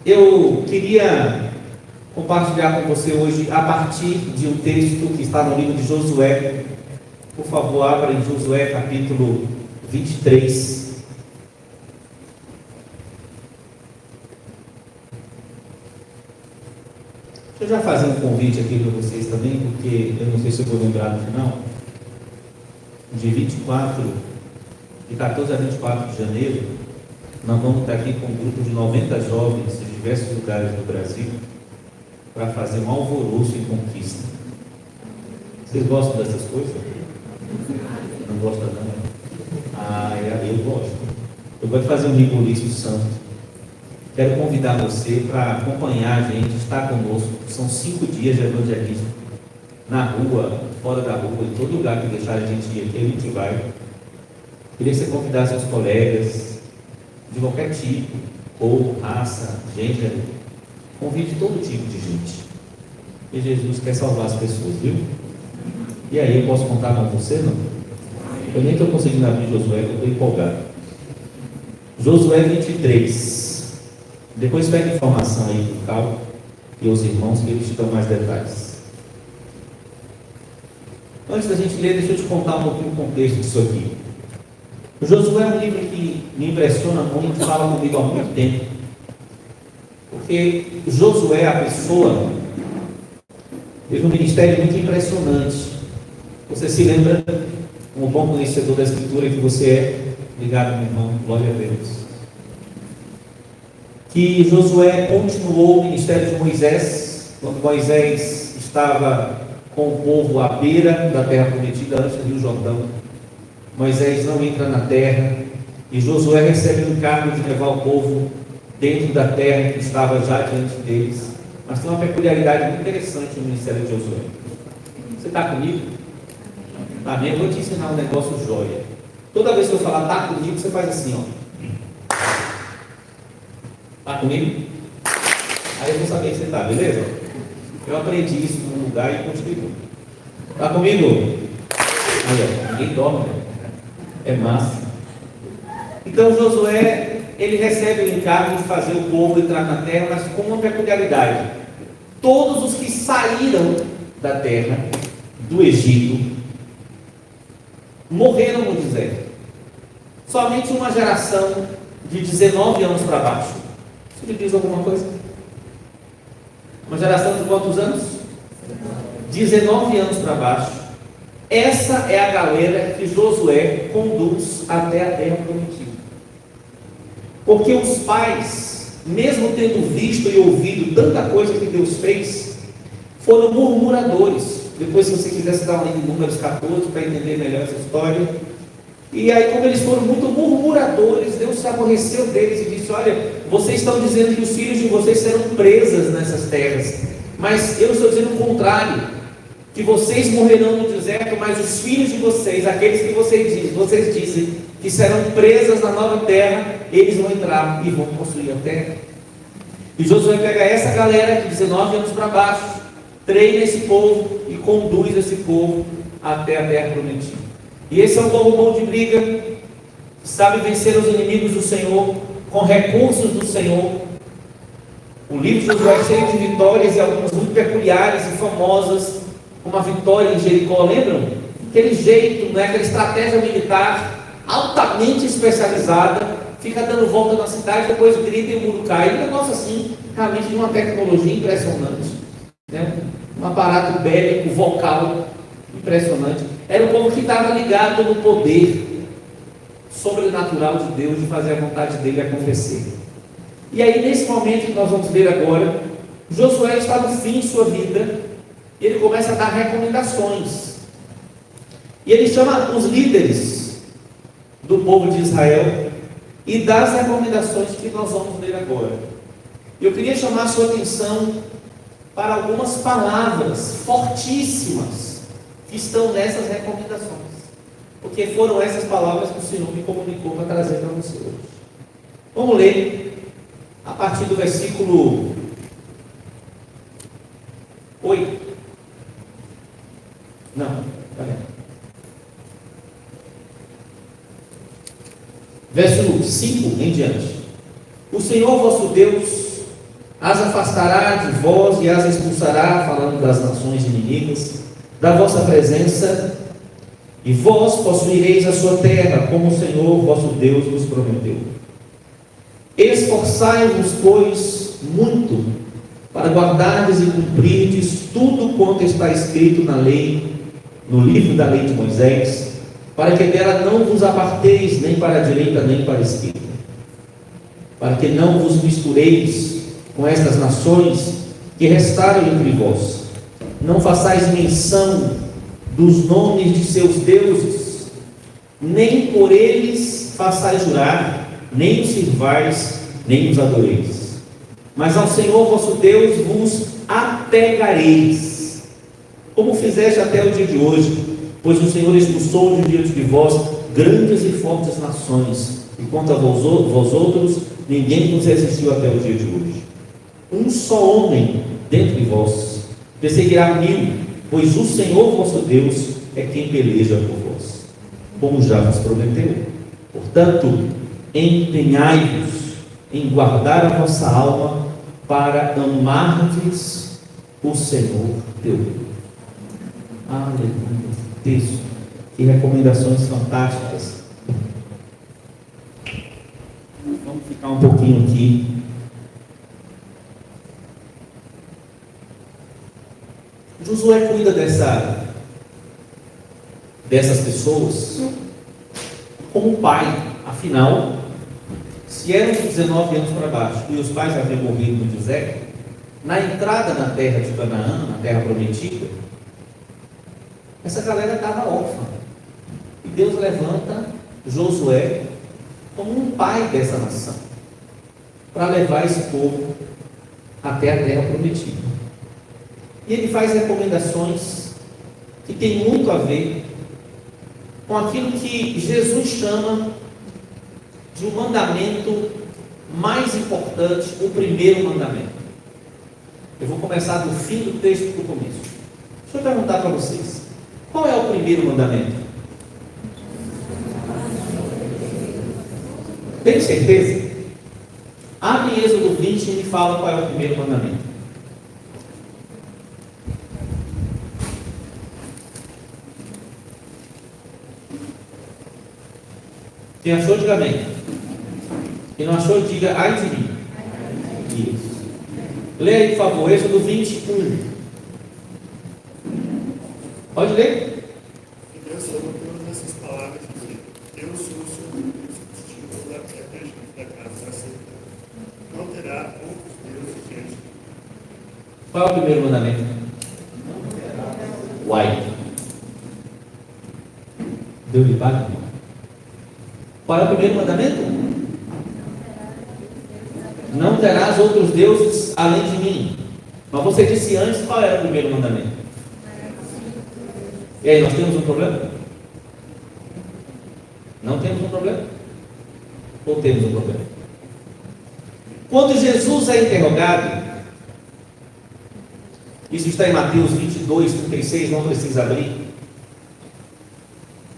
Eu queria compartilhar com você hoje a partir de um texto que está no livro de Josué. Por favor, abra em Josué capítulo 23. Deixa eu já fazer um convite aqui para vocês também, porque eu não sei se eu vou lembrar no final. De 24, de 14 a 24 de janeiro, nós vamos estar aqui com um grupo de 90 jovens de diversos lugares do Brasil para fazer um alvoroço em conquista. Vocês gostam dessas coisas? Não gostam não? Eu gosto. Eu gosto de fazer um ritualismo santo. Quero convidar você para acompanhar a gente, estar conosco. São 5 dias de evangelismo. Na rua, fora da rua, em todo lugar que deixar a gente ir aqui, a gente vai. Queria que você convidasse seus colegas, de qualquer tipo, cor, raça, gênero. Convide todo tipo de gente. E Jesus quer salvar as pessoas, viu? E aí, eu posso contar com você, não? Eu nem estou conseguindo abrir Josué, eu estou empolgado. Josué 23. Depois pega informação aí do Cal e os irmãos, que eles te dão mais detalhes. Antes da gente ler, deixa eu te contar um pouquinho o contexto disso aqui. O Josué é um livro que me impressiona muito, fala comigo há muito tempo. Porque Josué, a pessoa, teve um ministério muito impressionante. Você se lembra, como bom conhecedor da Escritura que você é? Obrigado, meu irmão, glória a Deus. Que Josué continuou o ministério de Moisés, quando Moisés estava com o povo à beira da terra prometida, antes do Rio Jordão. Moisés não entra na terra, e Josué recebe o encargo de levar o povo dentro da terra que estava já diante deles. Mas tem uma peculiaridade muito interessante no ministério de Josué. Você está comigo? Amém? Eu vou te ensinar um negócio joia. Toda vez que eu falar está comigo, você faz assim, ó. Está comigo? Aí eu vou saber que você está, beleza? Eu aprendi isso num lugar e continuo. Está comigo? Aí, ó, ninguém dorme, né? É massa. Então Josué, ele recebe o encargo de fazer o povo entrar na terra, mas com uma peculiaridade. Todos os que saíram da terra, do Egito, morreram no deserto. Somente uma geração de 19 anos para baixo. Isso lhe diz alguma coisa? Uma geração de quantos anos? 19 anos para baixo. Essa é a galera que Josué conduz até a terra prometida. Porque os pais, mesmo tendo visto e ouvido tanta coisa que Deus fez, foram murmuradores. Depois, se você quiser se dar uma lida em Números 14 para entender melhor essa história. E aí, como eles foram muito murmuradores, Deus se aborreceu deles e disse: olha, vocês estão dizendo que os filhos de vocês serão presas nessas terras, mas eu estou dizendo o contrário, que vocês morrerão no deserto, mas os filhos de vocês, aqueles que vocês dizem que serão presas na nova terra, eles vão entrar e vão construir a terra. E Josué pega essa galera de 19 anos para baixo, treina esse povo e conduz esse povo até a terra prometida. E esse é um povo bom de briga, que sabe vencer os inimigos do Senhor, com recursos do Senhor. O livro de Josué é cheio de vitórias, e algumas muito peculiares e famosas, como a vitória em Jericó, lembram? Aquele jeito, né? Aquela estratégia militar altamente especializada, fica dando volta na cidade, depois grita e o muro cai. Um negócio assim, realmente de uma tecnologia impressionante, né? Um aparato bélico, vocal impressionante. Era um povo que estava ligado no poder sobrenatural de Deus, de fazer a vontade dele acontecer. E aí, nesse momento que nós vamos ver agora, Josué está no fim de sua vida, e ele começa a dar recomendações. E ele chama os líderes do povo de Israel e dá as recomendações que nós vamos ler agora. Eu queria chamar a sua atenção para algumas palavras fortíssimas que estão nessas recomendações, porque foram essas palavras que o Senhor me comunicou para trazer para você hoje. Vamos ler a partir do versículo 8. Não, tá vendo? Verso 5 em diante. O Senhor vosso Deus as afastará de vós e as expulsará, falando das nações inimigas, da vossa presença, e vós possuireis a sua terra, como o Senhor vosso Deus vos prometeu. Esforçai-vos, pois, muito, para guardardes e cumprirdes tudo quanto está escrito na lei, no livro da lei de Moisés, para que dela não vos aparteis, nem para a direita, nem para a esquerda, para que não vos mistureis com estas nações que restaram entre vós. Não façais menção dos nomes de seus deuses, nem por eles façais jurar, nem os sirvais, nem os adoreis. Mas ao Senhor vosso Deus vos apegareis, como fizeste até o dia de hoje, pois o Senhor expulsou de diante de vós grandes e fortes nações, e quanto a vós outros, ninguém vos resistiu até o dia de hoje. Um só homem dentre vós perseguirá 1000, pois o Senhor vosso Deus é quem peleja por vós, como já vos prometeu. Portanto, empenhai-vos em guardar a vossa alma para amardes o Senhor teu Deus. Aleluia. Texto. Que recomendações fantásticas. Vamos ficar um pouquinho aqui. Josué cuida dessas pessoas como pai. Afinal, se eram 19 anos para baixo e os pais haviam morrido no deserto, na entrada na terra de Canaã, na terra prometida, essa galera estava órfã. E Deus levanta Josué como um pai dessa nação, para levar esse povo até a terra prometida. E ele faz recomendações que tem muito a ver com aquilo que Jesus chama de um mandamento mais importante, o primeiro mandamento. Eu vou começar do fim do texto para o começo. Deixa eu perguntar para vocês, qual é o primeiro mandamento? Tem certeza? Abre em Êxodo 20 e me fala qual é o primeiro mandamento. Quem achou, diga amém. Quem não achou, diga ai de mim. Isso. Leia aí, por favor, Êxodo 21. Pode ler? E Deus falou todas essas palavras dizendo: eu sou o Senhor, o Senhor da terra e da casa para sempre. Não terá outros deuses diante de mim. Qual é o primeiro mandamento? Uai. Deu-lhe baixo? Qual é o primeiro mandamento? Não terás outros deuses além de mim. Mas você disse antes qual era o primeiro mandamento. E aí, nós temos um problema? Não temos um problema? Ou temos um problema? Quando Jesus é interrogado, isso está em Mateus 22, 36, não precisa abrir.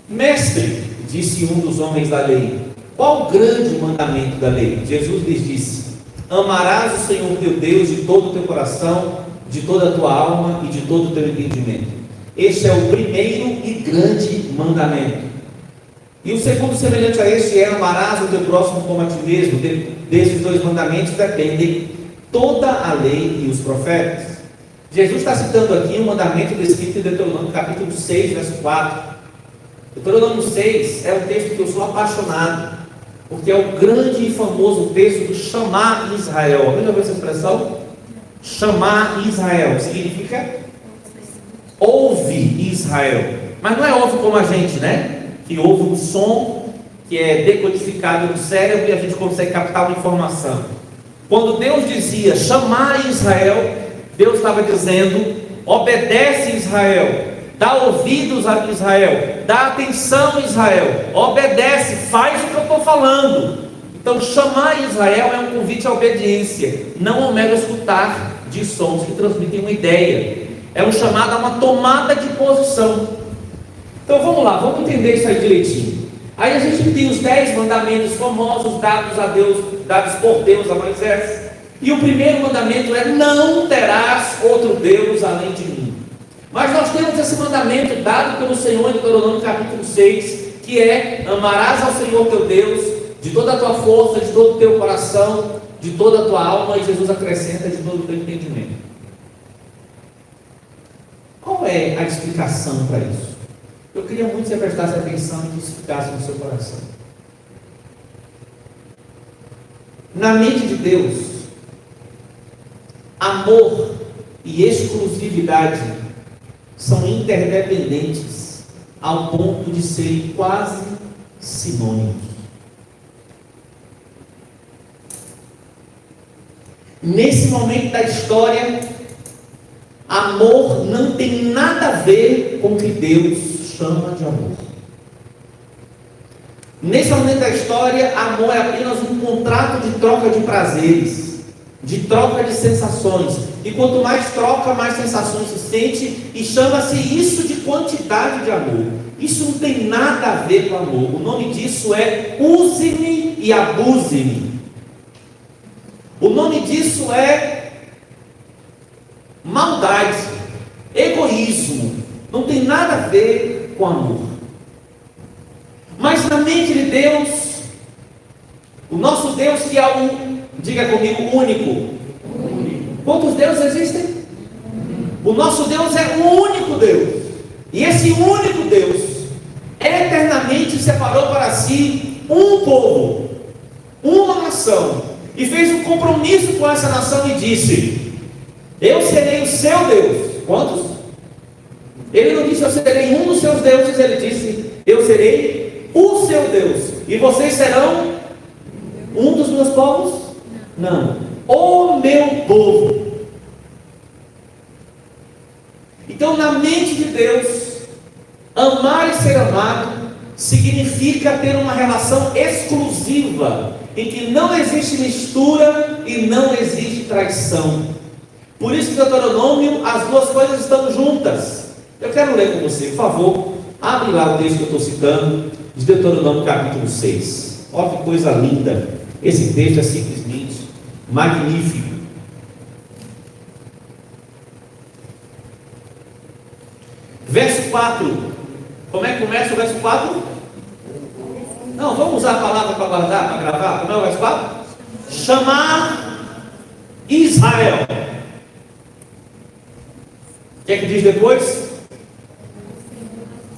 Mestre, disse um dos homens da lei, qual o grande mandamento da lei? Jesus lhes disse: amarás o Senhor teu Deus de todo o teu coração, de toda a tua alma e de todo o teu entendimento. Este é o primeiro e grande mandamento. E o segundo, semelhante a este, é: amarás o teu próximo como a ti mesmo. Desses dois mandamentos dependem toda a lei e os profetas. Jesus está citando aqui um mandamento descrito em Deuteronômio capítulo 6, verso 4. Deuteronômio 6 é um texto que eu sou apaixonado, porque é o grande e famoso texto do chamar Israel. Alguém já viu essa expressão? Chamar Israel significa ouve Israel. Mas não é ouve como a gente, né? Que ouve um som que é decodificado no cérebro e a gente consegue captar uma informação. Quando Deus dizia chamar Israel, Deus estava dizendo: obedece Israel, dá ouvidos a Israel, dá atenção Israel, obedece, faz o que eu estou falando. Então chamar Israel é um convite à obediência, não ao mero escutar de sons que transmitem uma ideia. É um chamado a uma tomada de posição. Então vamos lá, vamos entender isso aí direitinho. Aí a gente tem os 10 mandamentos famosos dados a Deus, dados por Deus a Moisés. E o primeiro mandamento é: não terás outro Deus além de mim. Mas nós temos esse mandamento dado pelo Senhor em Deuteronômio capítulo 6, que é: amarás ao Senhor teu Deus de toda a tua força, de todo o teu coração, de toda a tua alma, e Jesus acrescenta: de todo o teu entendimento. Qual é a explicação para isso? Eu queria muito que você prestasse atenção e que isso ficasse no seu coração. Na mente de Deus, amor e exclusividade são interdependentes ao ponto de serem quase sinônimos. Nesse momento da história, amor não tem nada a ver com o que Deus chama de amor. Nesse momento da história, amor é apenas um contrato de troca de prazeres, de troca de sensações. E quanto mais troca, mais sensações se sente, e chama-se isso de quantidade de amor. Isso não tem nada a ver com amor. O nome disso é use-me e abuse-me. O nome disso é maldade, egoísmo. Não tem nada a ver com amor. Mas na mente de Deus, o nosso Deus, que é o, diga comigo, único. Quantos deuses existem? O nosso Deus é o único Deus. E esse único Deus eternamente separou para si um povo, uma nação, e fez um compromisso com essa nação e disse: eu serei o seu Deus. Quantos? Ele não disse: eu serei um dos seus deuses. Ele disse: eu serei o seu Deus, e vocês serão um dos meus povos? Não, o meu povo. Então, na mente de Deus, amar e ser amado significa ter uma relação exclusiva, em que não existe mistura e não existe traição. Por isso que no Deuteronômio as duas coisas estão juntas. Eu quero ler com você, por favor. Abre lá o texto que eu estou citando, de Deuteronômio capítulo 6. Olha que coisa linda. Esse texto é simplesmente magnífico. Verso 4. Como é que começa o verso 4? Não, vamos usar a palavra para guardar, para gravar. Como é o verso 4? Chamar Israel. O que é que diz depois?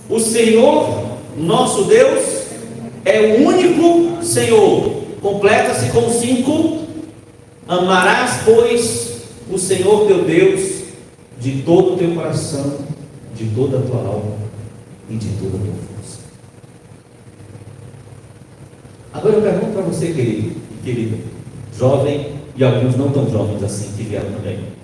O Senhor, nosso Deus, é o único Senhor. Completa-se com 5. Amarás, pois, o Senhor teu Deus de todo o teu coração, de toda a tua alma e de toda a tua força. Agora eu pergunto para você, querido e querida, jovem e alguns não tão jovens assim que vieram também.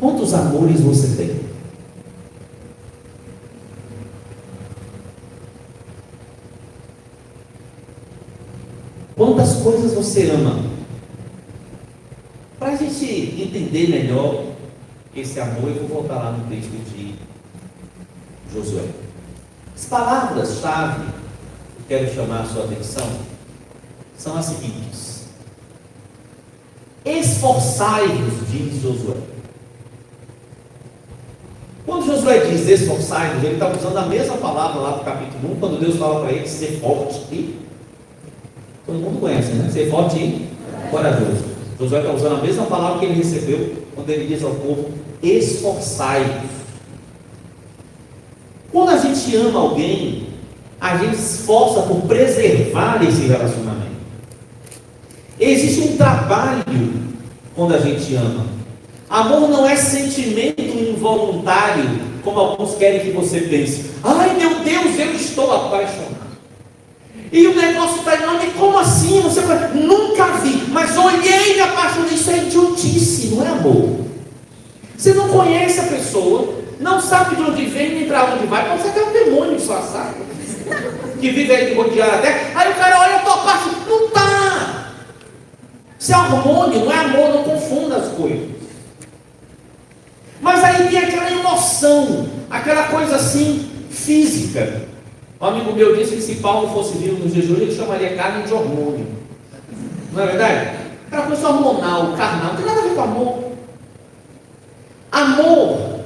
Quantos amores você tem? Quantas coisas você ama? Para a gente entender melhor esse amor, eu vou voltar lá no texto de Josué. As palavras-chave que eu quero chamar a sua atenção são as seguintes: esforçai-vos, diz Josué. Quando Josué diz esforçai-vos, ele está usando a mesma palavra lá do capítulo 1, quando Deus fala para ele ser forte e... Todo mundo conhece, né? Ser forte e corajoso. Josué está usando a mesma palavra que ele recebeu quando ele diz ao povo: esforçai-vos. Quando a gente ama alguém, a gente se esforça por preservar esse relacionamento. Existe um trabalho quando a gente ama. Amor não é sentimento involuntário, como alguns querem que você pense. Ai meu Deus, eu estou apaixonado. E o negócio está enorme. Como assim? Você fala: nunca vi, mas olhei e me apaixonei. Isso é idiotice, não é amor. Você não conhece a pessoa, não sabe de onde vem nem para onde vai. Pode ser até um demônio disfarçado que vive aí de rodear até. Aí o cara olha, eu estou apaixonado. Não está. Isso é hormônio, não é amor. Não confunda as coisas. Mas aí tem aquela emoção, aquela coisa assim, física. Um amigo meu disse que se Paulo fosse vivo nos dias de hoje, ele chamaria carne de hormônio. Não é verdade? Aquela coisa hormonal, carnal, não tem nada a ver com amor. Amor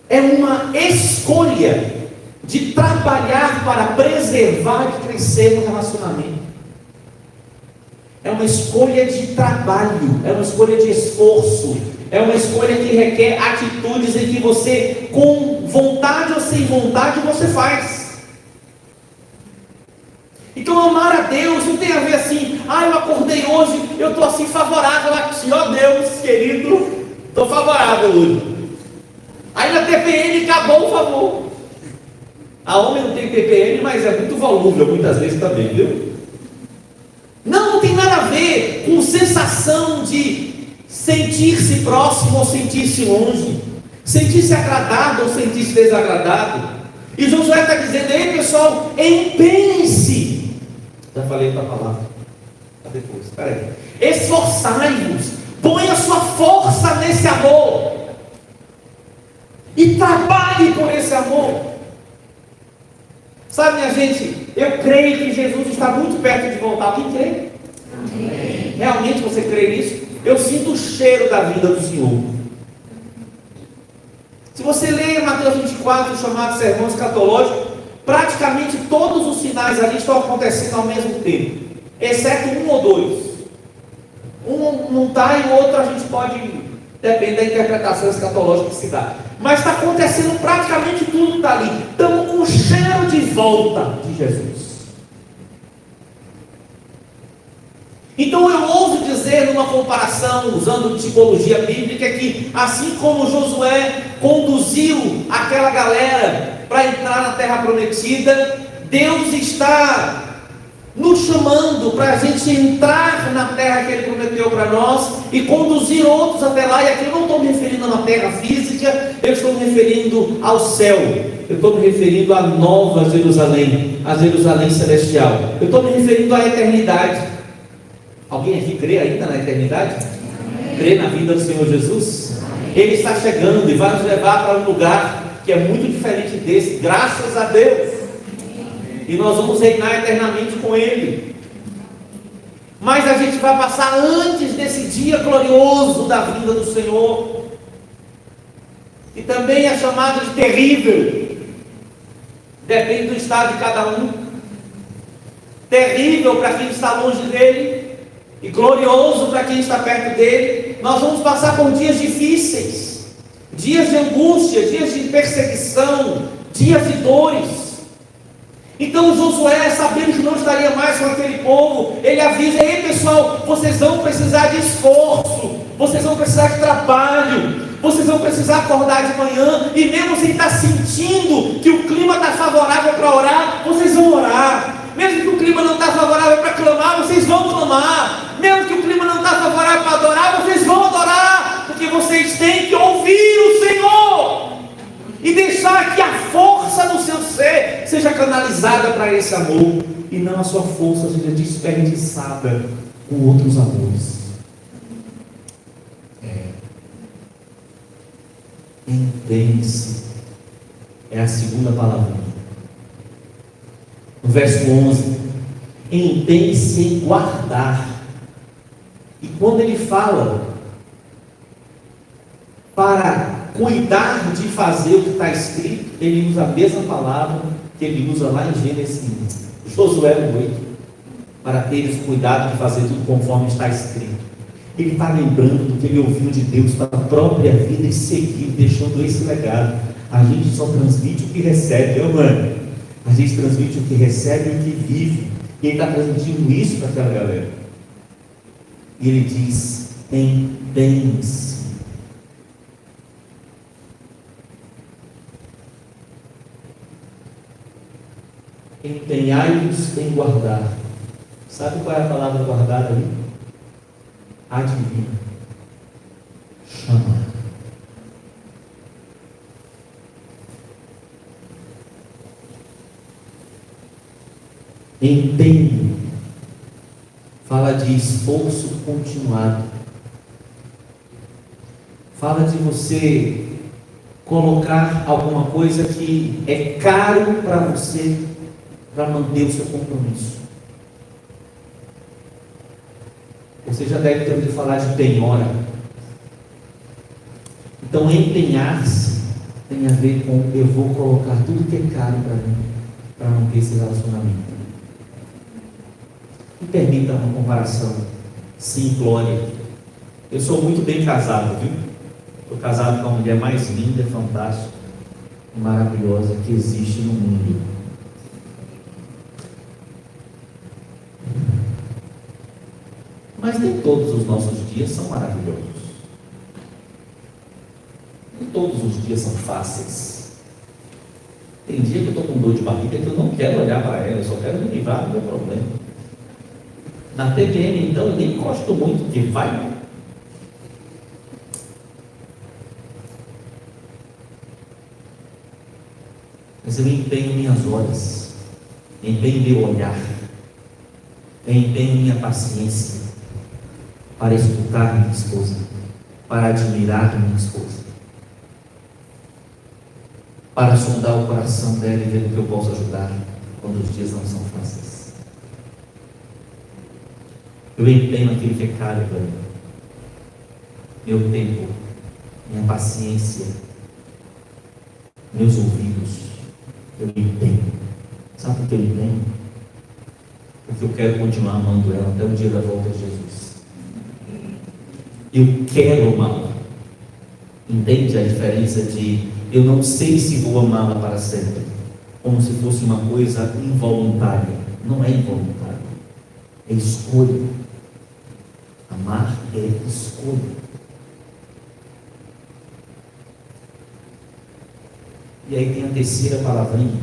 é uma escolha de trabalhar para preservar e crescer no relacionamento. É uma escolha de trabalho, é uma escolha de esforço, é uma escolha que requer atitudes em que você, com vontade ou sem vontade, você faz. Então amar a Deus não tem a ver assim, eu acordei hoje, eu estou assim favorável a ti, ó Deus querido, estou favorável hoje. Aí na TPM acabou o favor. A homem não tem TPM, mas é muito volúvel muitas vezes também, viu? Não tem nada a ver com sensação de sentir-se próximo ou sentir-se longe, sentir-se agradado ou sentir-se desagradado. E Josué está dizendo: ei pessoal, empenhe-se. Já falei outra palavra, para depois, espera aí. Esforçai-vos, ponha sua força nesse amor e trabalhe por esse amor. Sabe, minha gente, eu creio que Jesus está muito perto de voltar. Quem crê? Amém. Realmente você crê nisso? Eu sinto o cheiro da vida do Senhor. Se você ler Mateus 24, chamado Sermão Escatológico, praticamente todos os sinais ali estão acontecendo ao mesmo tempo, exceto um ou dois. Um não está e o outro a gente pode, depende da interpretação escatológica que se dá. Mas está acontecendo praticamente tudo que está ali. Estamos com o cheiro de volta de Jesus. Então eu ouso dizer, numa comparação, usando tipologia bíblica, que assim como Josué conduziu aquela galera para entrar na terra prometida, Deus está nos chamando para a gente entrar na terra que Ele prometeu para nós e conduzir outros até lá. E aqui eu não estou me referindo a uma terra física, eu estou me referindo ao céu, eu estou me referindo à nova Jerusalém, a Jerusalém celestial, eu estou me referindo à eternidade. Alguém aqui crê ainda na eternidade? Amém. Crê na vida do Senhor Jesus? Amém. Ele está chegando e vai nos levar para um lugar que é muito diferente desse, graças a Deus. Amém. E nós vamos reinar eternamente com Ele. Mas a gente vai passar antes desse dia glorioso da vinda do Senhor, e também é chamado de terrível, depende do estado de cada um. Terrível para quem está longe dele, e glorioso para quem está perto dele. Nós vamos passar por dias difíceis, dias de angústia, dias de perseguição, dias de dores. Então Josué, sabendo que não estaria mais com aquele povo, ele avisa: ei pessoal, vocês vão precisar de esforço, vocês vão precisar de trabalho, vocês vão precisar acordar de manhã, e mesmo sem estar sentindo que o clima está favorável para orar, vocês vão orar. Mesmo que o clima não está favorável para clamar, vocês vão clamar. Mesmo que o clima não está favorável para adorar, vocês vão adorar, porque vocês têm que ouvir o Senhor e deixar que a força do seu ser seja canalizada para esse amor, e não a sua força seja desperdiçada com outros amores. Empenhe-se é a segunda palavra. No verso 11, empenhe-se em guardar. E quando ele fala para cuidar de fazer o que está escrito, ele usa a mesma palavra que ele usa lá em Gênesis, Josué 8, para teres cuidado de fazer tudo conforme está escrito. Ele está lembrando do que ele ouviu de Deus para a própria vida e seguiu, deixando esse legado. A gente só transmite o que recebe, mano. A gente transmite o que recebe e o que vive. E ele está transmitindo isso para aquela galera. E ele diz: empenhe-se. Empenhai-vos em guardar. Sabe qual é a palavra guardar ali? Adivinha. Chamar. Empenho fala de esforço continuado, fala de você colocar alguma coisa que é caro para você, para manter o seu compromisso. Você já deve ter ouvido falar de penhora. Então, empenhar-se tem a ver com eu vou colocar tudo que é caro para mim, para manter esse relacionamento. Me permita uma comparação simplória. Eu sou muito bem casado, viu? Estou casado com a mulher mais linda, fantástica, maravilhosa que existe no mundo. Mas nem todos os nossos dias são maravilhosos. Nem todos os dias são fáceis. Tem dia que eu estou com dor de barriga que eu não quero olhar para ela, eu só quero me livrar do meu problema. Na TPM, então, eu nem gosto muito, porque vai. Mas eu empenho minhas horas, empenho meu olhar, eu empenho minha paciência para escutar minha esposa, para admirar minha esposa, para sondar o coração dela e ver o que eu posso ajudar quando os dias não são fáceis. Eu empenho aquilo que é caro para mim, meu tempo, minha paciência, meus ouvidos. Eu empenho. Sabe por que eu empenho? Porque eu quero continuar amando ela até o dia da volta de Jesus. Eu quero amá-la. Entende a diferença de eu não sei se vou amá-la para sempre, como se fosse uma coisa involuntária. Não é involuntário, é escolha. Amar é escolha. E aí tem a terceira palavrinha,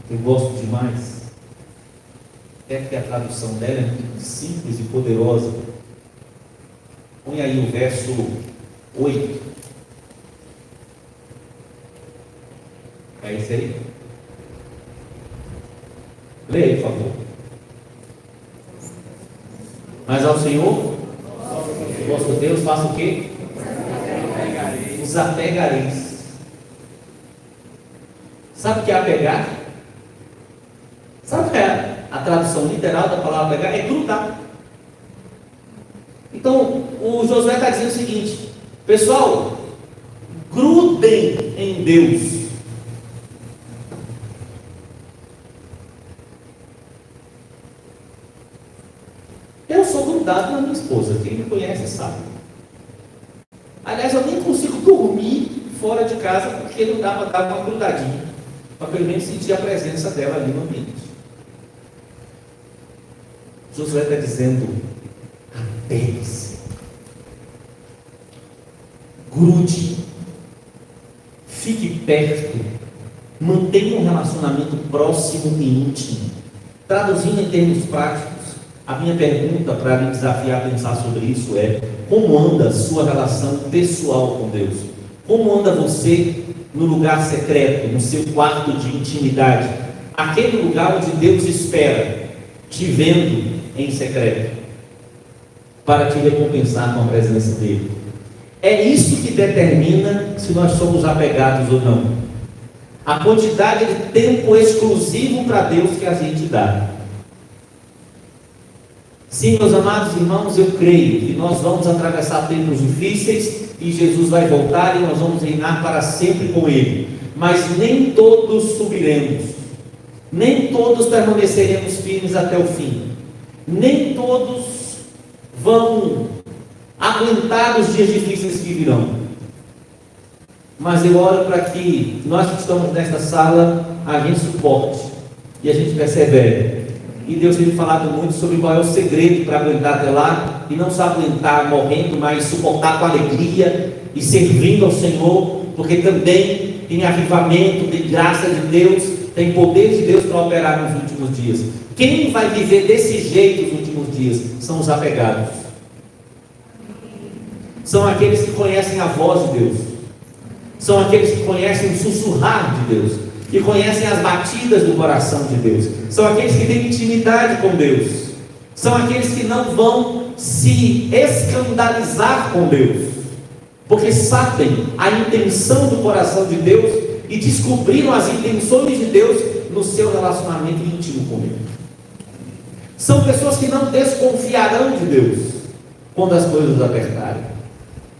que eu gosto demais, até que a tradução dela é muito simples e poderosa. Põe aí o verso 8. É isso aí? Leia aí, por favor. Mas ao Senhor, vosso Deus, faça o quê? Os apegareis. Sabe o que é apegar? Sabe o que é a tradução literal da palavra apegar? É grudar. Então, o Josué está dizendo o seguinte: pessoal, grudem em Deus. Eu sou grudado na minha esposa, quem me conhece sabe. Aliás, eu nem consigo dormir fora de casa porque não dá para dar uma grudadinha, para pelo menos sentir a presença dela ali no ambiente. Josué está dizendo: apegue-se, grude, fique perto, mantenha um relacionamento próximo e íntimo. Traduzindo em termos práticos, a minha pergunta para me desafiar a pensar sobre isso é: como anda a sua relação pessoal com Deus? Como anda você no lugar secreto, no seu quarto de intimidade, aquele lugar onde Deus espera, te vendo em secreto, para te recompensar com a presença dele? É isso que determina se nós somos apegados ou não. A quantidade de tempo exclusivo para Deus que a gente dá. Sim, meus amados irmãos, eu creio que nós vamos atravessar tempos difíceis e Jesus vai voltar e nós vamos reinar para sempre com Ele. Mas nem todos subiremos, nem todos permaneceremos firmes até o fim, nem todos vão aguentar os dias difíceis que virão. Mas eu oro para que nós que estamos nesta sala, a gente suporte e a gente persevere. E Deus tem falado muito sobre qual é o segredo para aguentar até lá, e não só aguentar morrendo, mas suportar com alegria e servindo ao Senhor, porque também tem avivamento, tem graça de Deus, tem poder de Deus para operar nos últimos dias. Quem vai viver desse jeito nos últimos dias são os apegados. São aqueles que conhecem a voz de Deus, são aqueles que conhecem o sussurrar de Deus, que conhecem as batidas do coração de Deus, são aqueles que têm intimidade com Deus, são aqueles que não vão se escandalizar com Deus, porque sabem a intenção do coração de Deus e descobriram as intenções de Deus no seu relacionamento íntimo com Ele. São pessoas que não desconfiarão de Deus quando as coisas apertarem.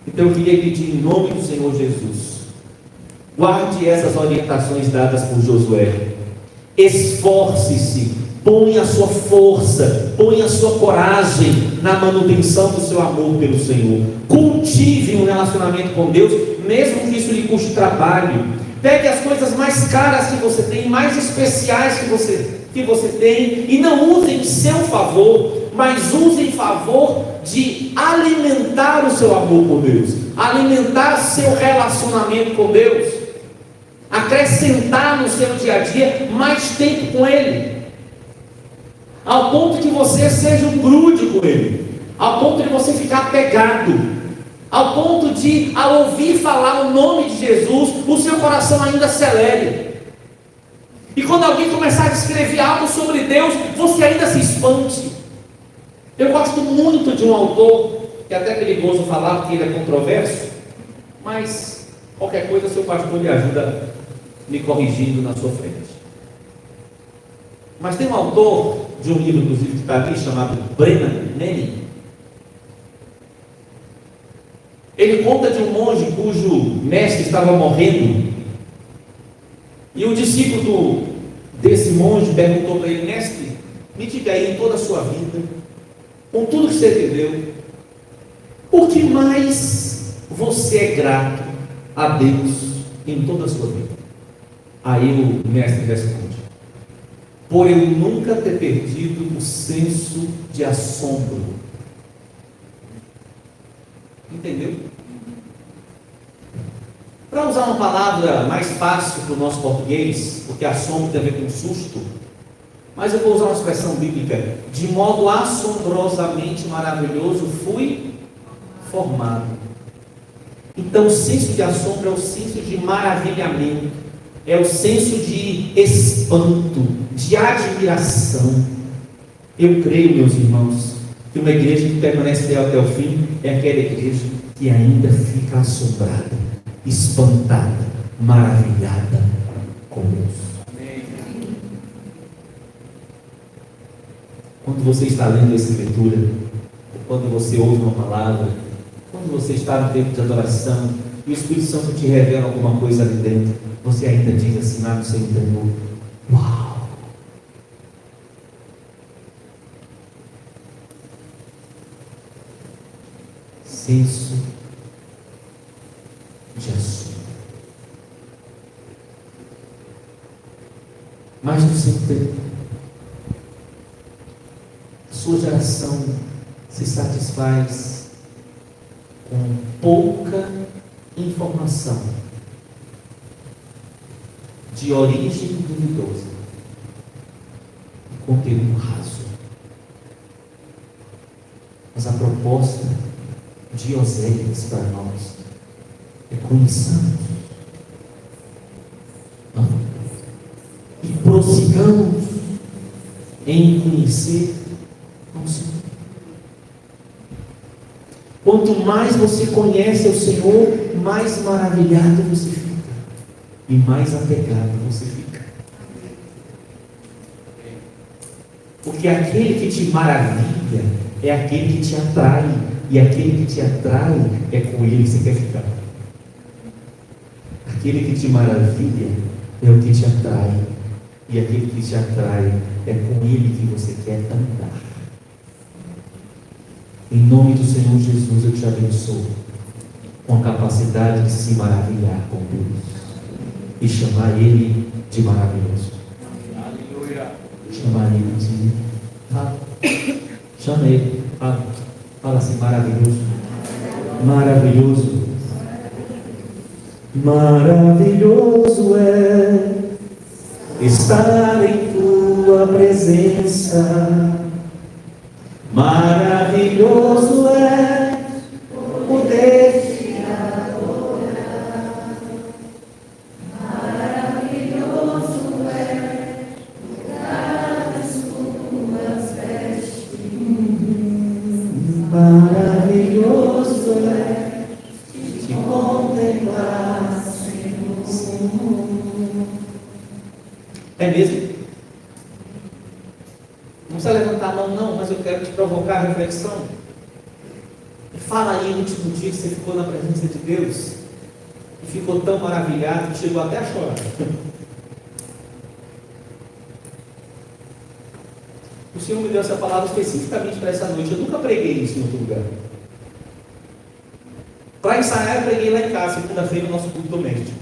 Então eu queria pedir em nome do Senhor Jesus, guarde essas orientações dadas por Josué. Esforce-se, ponha a sua força, ponha a sua coragem na manutenção do seu amor pelo Senhor. Cultive um relacionamento com Deus, mesmo que isso lhe custe trabalho. Pegue as coisas mais caras que você tem, mais especiais que você tem, e não use em seu favor, mas use em favor de alimentar o seu amor por Deus, alimentar seu relacionamento com Deus, acrescentar no seu dia a dia mais tempo com Ele, ao ponto que você seja um grude com Ele, ao ponto de você ficar apegado, ao ponto de, ao ouvir falar o nome de Jesus, o seu coração ainda acelere. E quando alguém começar a descrever algo sobre Deus, você ainda se espante. Eu gosto muito de um autor, que é até perigoso falar porque ele é controverso, mas qualquer coisa seu pastor lhe ajuda me corrigindo na sua frente. Mas tem um autor de um livro, inclusive, que está aqui, chamado Brennan Manning. Ele conta de um monge cujo mestre estava morrendo, e o discípulo desse monge perguntou para ele: mestre, me diga aí, em toda a sua vida, com tudo que você viveu, o que mais você é grato a Deus em toda a sua vida? Aí o mestre responde: por eu nunca ter perdido o senso de assombro. Entendeu? Para usar uma palavra mais fácil para o nosso português, porque assombro tem a ver com susto, mas eu vou usar uma expressão bíblica: de modo assombrosamente maravilhoso fui formado. Então o senso de assombro é o senso de maravilhamento, é o senso de espanto, de admiração. Eu creio, meus irmãos, que uma igreja que permanece fiel até o fim é aquela igreja que ainda fica assombrada, espantada, maravilhada com Deus. Quando você está lendo a Escritura, quando você ouve uma palavra, quando você está no tempo de adoração e o Espírito Santo te revela alguma coisa ali dentro, você ainda diz assim lá no seu interior: uau! Senso de assombro. Mais do seu tempo, a sua geração se satisfaz com pouca informação de origem duvidosa e conteúdo raso. Mas a proposta de Oséias para nós é: conheçamos e prossigamos em conhecer ao Senhor. Quanto mais você conhece o Senhor, mais maravilhado você fica e mais apegado você fica. Porque aquele que te maravilha é aquele que te atrai, e aquele que te atrai é com ele que você quer ficar. Aquele que te maravilha é o que te atrai, e aquele que te atrai é com ele que você quer andar. Em nome do Senhor Jesus, eu te abençoo com a capacidade de se maravilhar com Deus e chamar Ele de maravilhoso. Aleluia. Chamar Ele de... Fala. Chama Ele. Fala. Fala assim: maravilhoso. Maravilhoso. Maravilhoso é estar em tua presença. Maravilhoso é poder te adorar. Maravilhoso é tocar as tuas vestes. Maravilhoso é te É mesmo? Não precisa levantar a mão, não, mas eu quero te provocar a reflexão. Fala aí no último dia que você ficou na presença de Deus e ficou tão maravilhado que chegou até a chorar. O Senhor me deu essa palavra especificamente para essa noite. Eu nunca preguei isso em outro lugar. Para ensaiar, eu preguei lá em casa, segunda-feira, no nosso culto doméstico.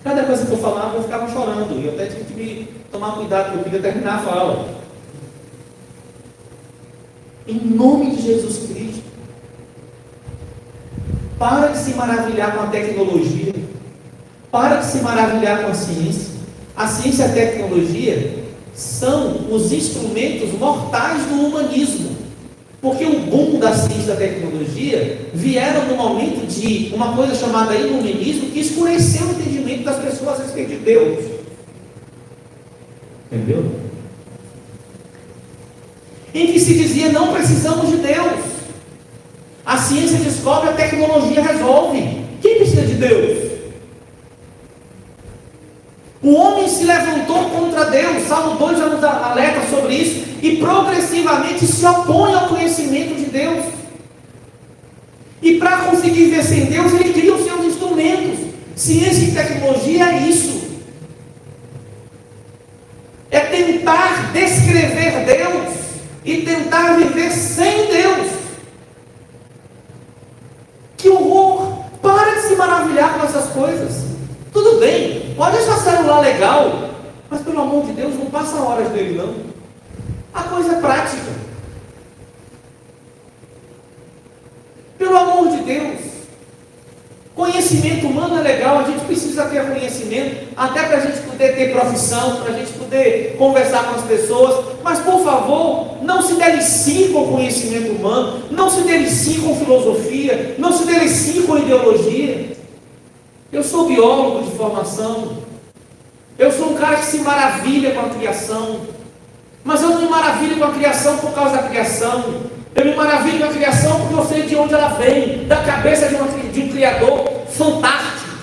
Cada coisa que eu falava, eu ficava chorando. E eu até tive que me tomar cuidado, porque eu queria terminar a fala. Em nome de Jesus Cristo, para de se maravilhar com a tecnologia. Para de se maravilhar com a ciência. A ciência e a tecnologia são os instrumentos mortais do humanismo. Porque o boom da ciência e da tecnologia vieram no momento de uma coisa chamada iluminismo que escureceu o entendimento das pessoas a respeito de Deus. Entendeu? Em que se dizia, não precisamos de Deus. A ciência descobre, a tecnologia resolve. Quem precisa de Deus? O homem se levantou contra Deus. Salmo 2 já nos alerta sobre isso. E progressivamente se opõe ao conhecimento de Deus. E para conseguir vencer em Deus, ele cria os seus instrumentos. Ciência e tecnologia é isso. É tentar descrever Deus e tentar viver sem Deus. Que horror! Para de se maravilhar com essas coisas. Tudo bem, pode achar celular legal, mas pelo amor de Deus, não passa horas dele não. A coisa é prática. Pelo amor de Deus. Conhecimento humano é legal, a gente precisa ter conhecimento, até para a gente poder ter profissão, para a gente poder conversar com as pessoas, mas por favor, não se delicie com o conhecimento humano, não se delicie com filosofia, não se delicie com ideologia. Eu sou biólogo de formação, eu sou um cara que se maravilha com a criação, mas eu não me maravilho com a criação por causa da criação, eu me maravilho com a criação porque eu sei de onde ela vem, da cabeça de um Criador fantástico.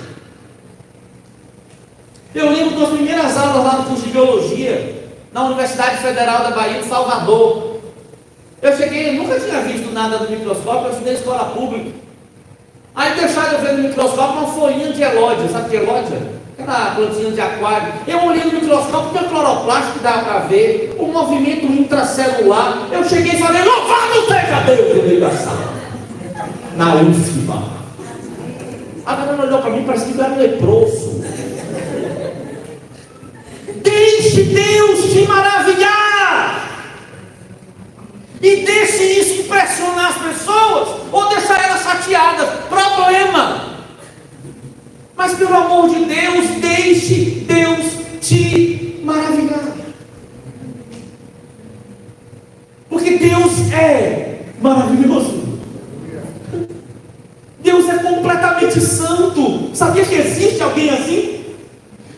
Eu lembro das primeiras aulas lá no curso de Biologia, na Universidade Federal da Bahia, em Salvador. Eu cheguei, nunca tinha visto nada no microscópio, eu estudei em escola pública. Aí deixaram eu ver no microscópio uma folhinha de elódia, sabe que é elódia? Aquela plantinha de aquário. Eu olhei no microscópio, tinha cloroplástico que dava para ver, o movimento intracelular. Eu cheguei e falei, louvado seja Deus, no meio da sala. Na UFBA. A galera olhou para mim, parecia que eu era um leproso. Deixe Deus te maravilhar. E deixe isso impressionar as pessoas, ou deixar elas chateadas. Problema. Mas pelo amor de Deus, deixe Deus te maravilhar. Porque Deus é maravilhoso. Deus é completamente santo. Sabia que existe alguém assim?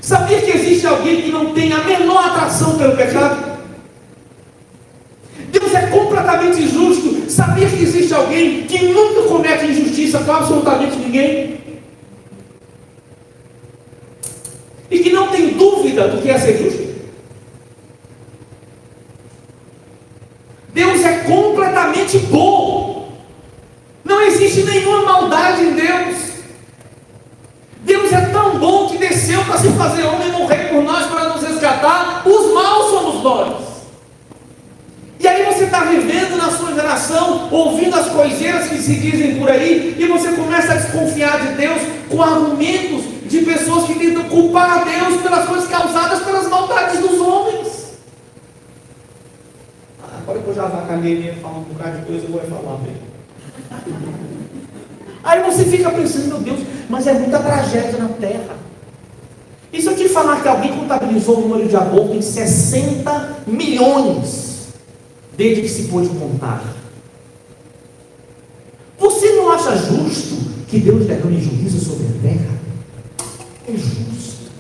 Sabia que existe alguém que não tem a menor atração pelo pecado? Deus é completamente justo. Sabia que existe alguém que nunca comete injustiça com absolutamente ninguém? E que não tem dúvida do que é ser justo? Deus é completamente bom. Não existe nenhuma maldade em Deus. Deus é tão bom que desceu para se fazer homem e morrer por nós, para nos resgatar. Os maus somos nós. E aí você está vivendo na sua geração, ouvindo as coiseiras que se dizem por aí, e você começa a desconfiar de Deus com argumentos de pessoas que tentam culpar a Deus pelas coisas causadas pelas maldades dos homens. Agora que eu já avacalhei mesmo, falar um bocado de coisa, eu vou falar mesmo. Aí você fica pensando, meu Deus, mas é muita tragédia na terra. E se eu te falar que alguém contabilizou o número de abortos em 60 milhões, desde que se pôde contar? Você não acha justo que Deus derrame juízo sobre a terra? É justo.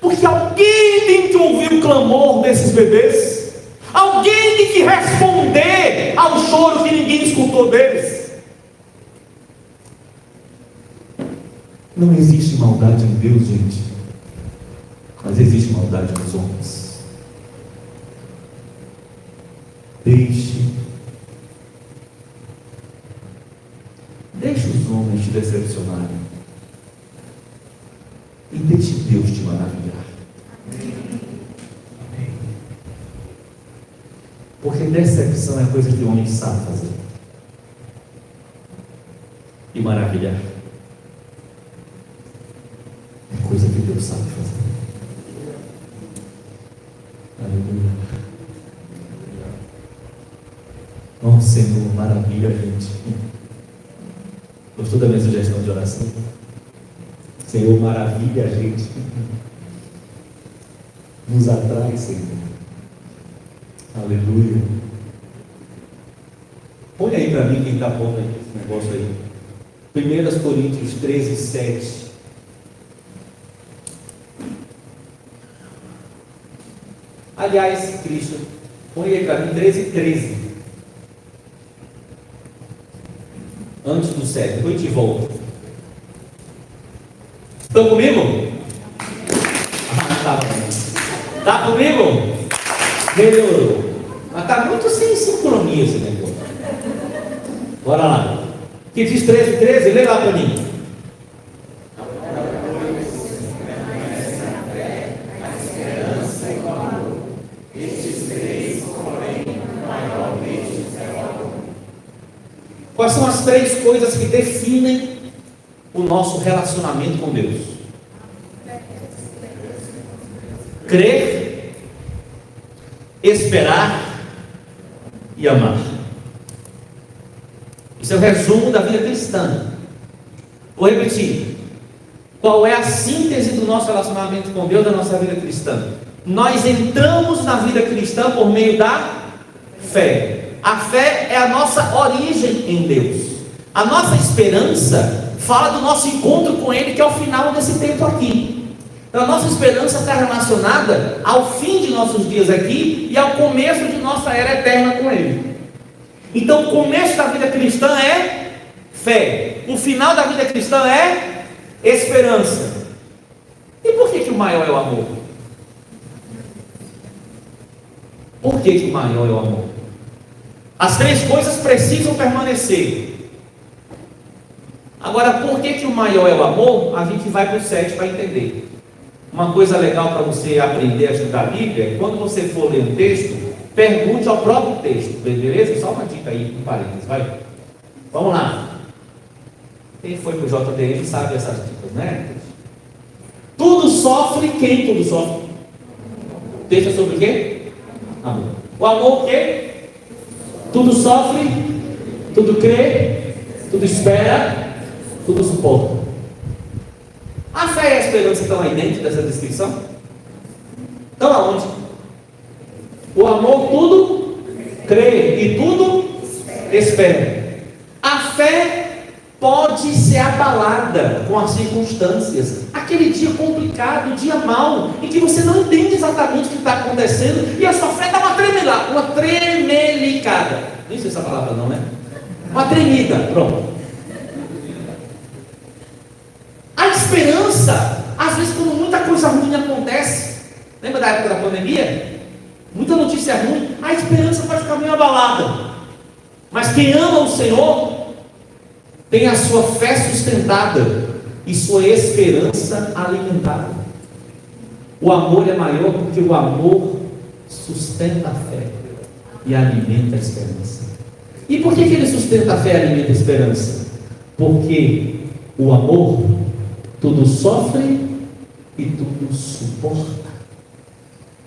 Porque alguém tem que ouvir o clamor desses bebês. Alguém tem que responder ao choro que ninguém escutou deles. Não existe maldade em Deus, gente. Mas existe maldade nos homens. Deixe os homens te decepcionarem e deixe Deus te maravilhar. Porque decepção é coisa que o homem sabe fazer. E maravilhar é coisa que Deus sabe fazer. Aleluia. Oh, Senhor, maravilha, gente. Gostou da minha sugestão de oração? Senhor, maravilha a gente. Nos atrai, Senhor. Aleluia. Põe aí para mim quem está pondo aí esse negócio aí. 1 Coríntios 13, 7. Aliás, Cristo, põe aí para mim 13, 13. Antes do 7, depois te volta. Estão comigo? Tá bom. Tá comigo? Melhorou. Mas está muito sem sincronia esse negócio. Bora lá. Que diz 13, 13? Lê lá para mim. Quais são as 3 coisas que definem o nosso relacionamento com Deus? Crer, esperar e amar. Isso é o resumo da vida cristã. Vou repetir. Qual é a síntese do nosso relacionamento com Deus, da nossa vida cristã? Nós entramos na vida cristã por meio da fé. A fé é a nossa origem em Deus. A nossa esperança fala do nosso encontro com Ele, que é o final desse tempo aqui. Então, a nossa esperança está relacionada ao fim de nossos dias aqui e ao começo de nossa era eterna com Ele. Então, o começo da vida cristã é fé. O final da vida cristã é esperança. E por que o maior é o amor? Por que o maior é o amor? As 3 coisas precisam permanecer. Agora, por que o maior é o amor? A gente vai para o 7 para entender. Uma coisa legal para você aprender a estudar a Bíblia é quando você for ler um texto, pergunte ao próprio texto, beleza? Só uma dica aí, em parênteses, vai. Vamos lá. Quem foi para o JDM sabe essas dicas, né? Tudo sofre, quem tudo sofre? O texto é sobre o quê? Amor. O amor o quê? Tudo sofre, tudo crê, tudo espera, tudo suporta. A fé e a esperança estão aí dentro dessa descrição? Estão aonde? O amor tudo crê e tudo espera. A fé pode ser abalada com as circunstâncias. Aquele dia complicado, dia mau, em que você não entende exatamente o que está acontecendo e a sua fé dá uma tremelicada. Nem sei essa palavra não, né? Uma tremida, pronto. A esperança, às vezes quando muita coisa ruim acontece, lembra da época da pandemia? Muita notícia ruim, a esperança pode ficar meio abalada. Mas quem ama o Senhor tem a sua fé sustentada e sua esperança alimentada. O amor é maior porque o amor sustenta a fé e alimenta a esperança. E por que ele sustenta a fé e alimenta a esperança? Porque o amor tudo sofre e tudo suporta.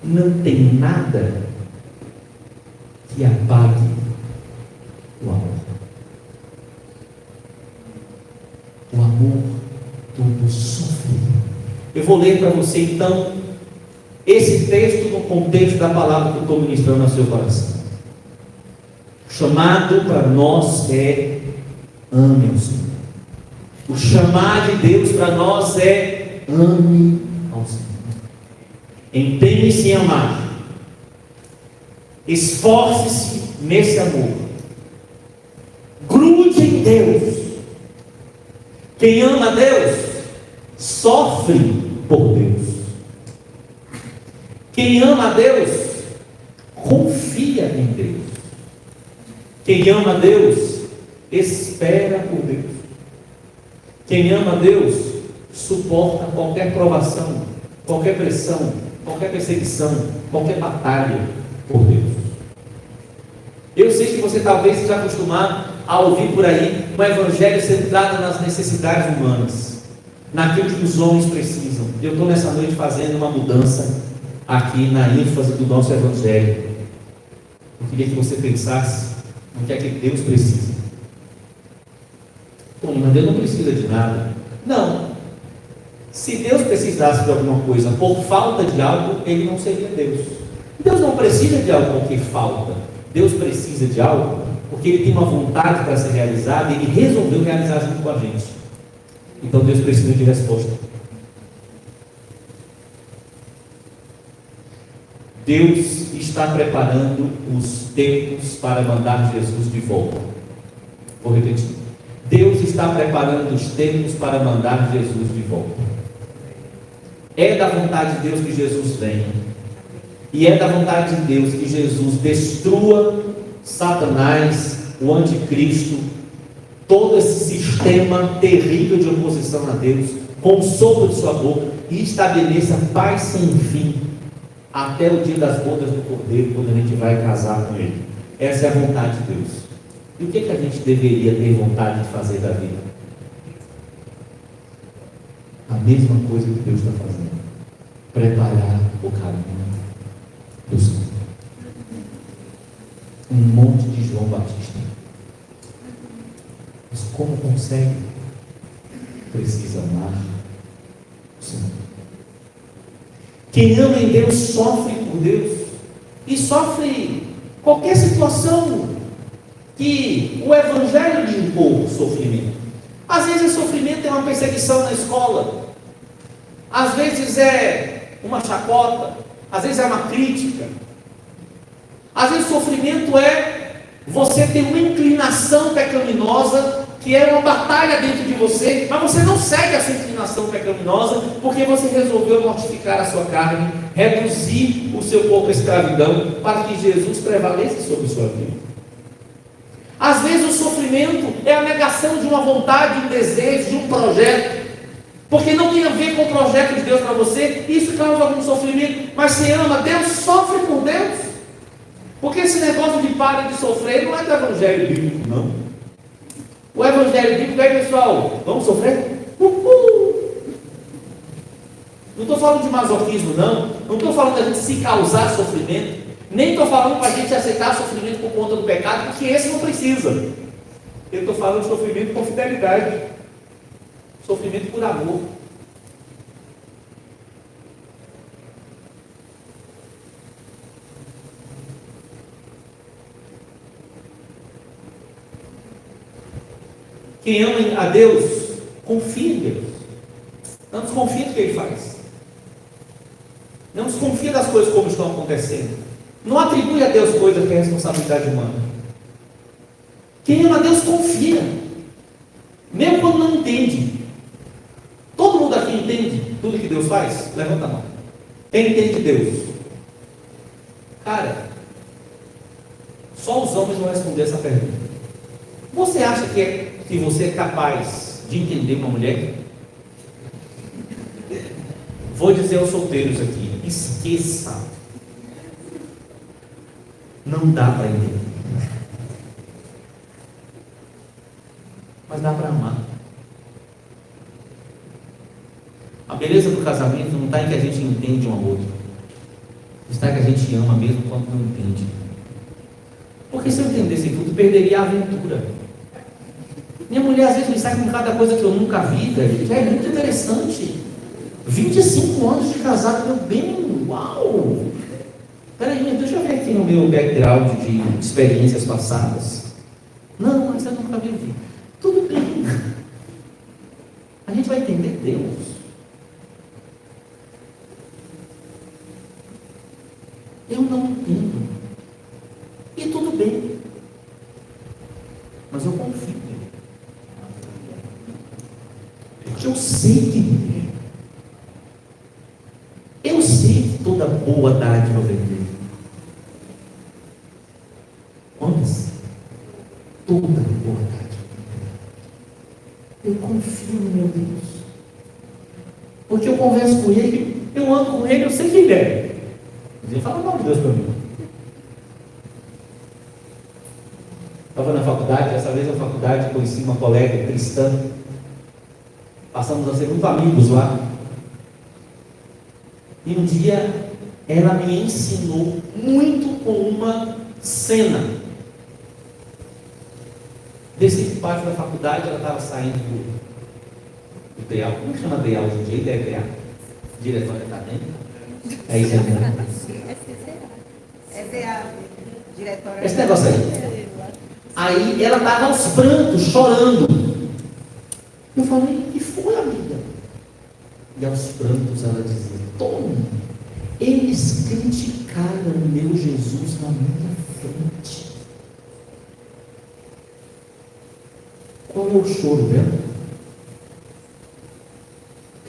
Não tem nada que apague o amor. O amor tudo sofre. Eu vou ler para você então esse texto no contexto da palavra que eu estou ministrando ao seu coração. O chamado para nós é ame ao Senhor. O chamar de Deus para nós é ame ao Senhor. Empenhe-se em amar. Esforce-se nesse amor. Grude em Deus. Quem ama a Deus sofre por Deus. Quem ama a Deus, confia em Deus. Quem ama a Deus, espera por Deus. Quem ama a Deus, suporta qualquer provação, qualquer pressão, qualquer perseguição, qualquer batalha por Deus. Eu sei que você talvez esteja acostumado a ouvir por aí um evangelho centrado nas necessidades humanas, naquilo que os homens precisam. Eu estou nessa noite fazendo uma mudança aqui na ênfase do nosso evangelho. Eu queria que você pensasse no que é que Deus precisa. Pô, mas Deus não precisa de nada. Não. Se Deus precisasse de alguma coisa por falta de algo, Ele não seria Deus. Deus não precisa de algo porque falta. Deus precisa de algo porque Ele tem uma vontade para ser realizada e Ele resolveu realizar junto com a gente. Então Deus precisa de resposta. Deus está preparando os tempos para mandar Jesus de volta. Vou repetir. Deus está preparando os tempos para mandar Jesus de volta. É da vontade de Deus que Jesus venha. E é da vontade de Deus que Jesus destrua Satanás, o anticristo, todo esse sistema terrível de oposição a Deus, com o sopro de sua boca, e estabeleça paz sem fim, até o dia das bodas do Cordeiro, quando a gente vai casar com Ele. Essa é a vontade de Deus. E o que a gente deveria ter vontade de fazer da vida? A mesma coisa que Deus está fazendo. Preparar o caminho do Senhor. Um monte de João Batista. Mas como consegue? Precisa amar o Senhor. Quem ama em Deus sofre por Deus. E sofre qualquer situação que o Evangelho lhe impor sofrimento. Às vezes sofrimento é uma perseguição na escola. Às vezes é uma chacota. Às vezes é uma crítica. Às vezes sofrimento é você ter uma inclinação pecaminosa, que é uma batalha dentro de você, mas você não segue essa inclinação pecaminosa, porque você resolveu mortificar a sua carne, reduzir o seu corpo à escravidão, para que Jesus prevaleça sobre a sua vida. Às vezes o sofrimento é a negação de uma vontade, de um desejo, de um projeto, porque não tem a ver com o projeto de Deus para você. Isso causa algum sofrimento, mas você ama Deus, sofre por Deus, porque esse negócio de para de sofrer não é do evangelho bíblico, não. O evangelho bíblico é, pessoal, vamos sofrer? Não estou falando de masoquismo, não estou falando da gente se causar sofrimento, nem estou falando para a gente aceitar sofrimento por conta do pecado, porque esse não precisa. Eu estou falando de sofrimento com fidelidade, sofrimento por amor. Quem ama a Deus, confia em Deus. Não desconfia do que Ele faz. Não desconfia das coisas como estão acontecendo. Não atribui a Deus coisas que é responsabilidade humana. Quem ama a Deus, confia. Mesmo quando não entende. Todo mundo aqui entende tudo que Deus faz? Levanta a mão. Quem entende Deus? Cara, só os homens vão responder essa pergunta. Você acha que você é capaz de entender uma mulher? Vou dizer aos solteiros aqui, esqueça. Não dá para entender. Mas dá para amar. A beleza do casamento não está em que a gente entende um ao outro. Está em que a gente ama mesmo quando não entende. Porque se eu entendesse tudo, perderia a aventura. Minha mulher às vezes me sai com cada coisa que eu nunca vi, velho. Já é muito interessante. 25 anos de casado, meu bem, uau! Peraí, deixa eu ver aqui no meu background de experiências passadas. Não, mas eu nunca vi. Tudo bem. A gente vai entender Deus. Eu não entendo. E tudo bem. Mas eu confio nele. Porque eu sei que ele é. Eu sei que toda boa dádiva toda a liberdade. Eu confio no meu Deus. Porque eu converso com Ele, eu ando com Ele, eu sei quem Ele é. Ele fala mal de Deus para mim. Estava na faculdade, dessa vez na faculdade, conheci uma colega cristã. Passamos a ser muito amigos lá. E um dia ela me ensinou muito com uma cena. Desse parte da faculdade, ela estava saindo do DEAL. Como que chama DEAL hoje em dia? Ele é DEAL. Diretório acadêmico. É isso aí. É DEAL. Diretório. Esse negócio aí. Aí ela estava aos prantos, chorando. Eu falei, e foi, amiga? E aos prantos ela dizia, Tom, eles criticaram o meu Jesus na minha frente. Qual é o choro dela?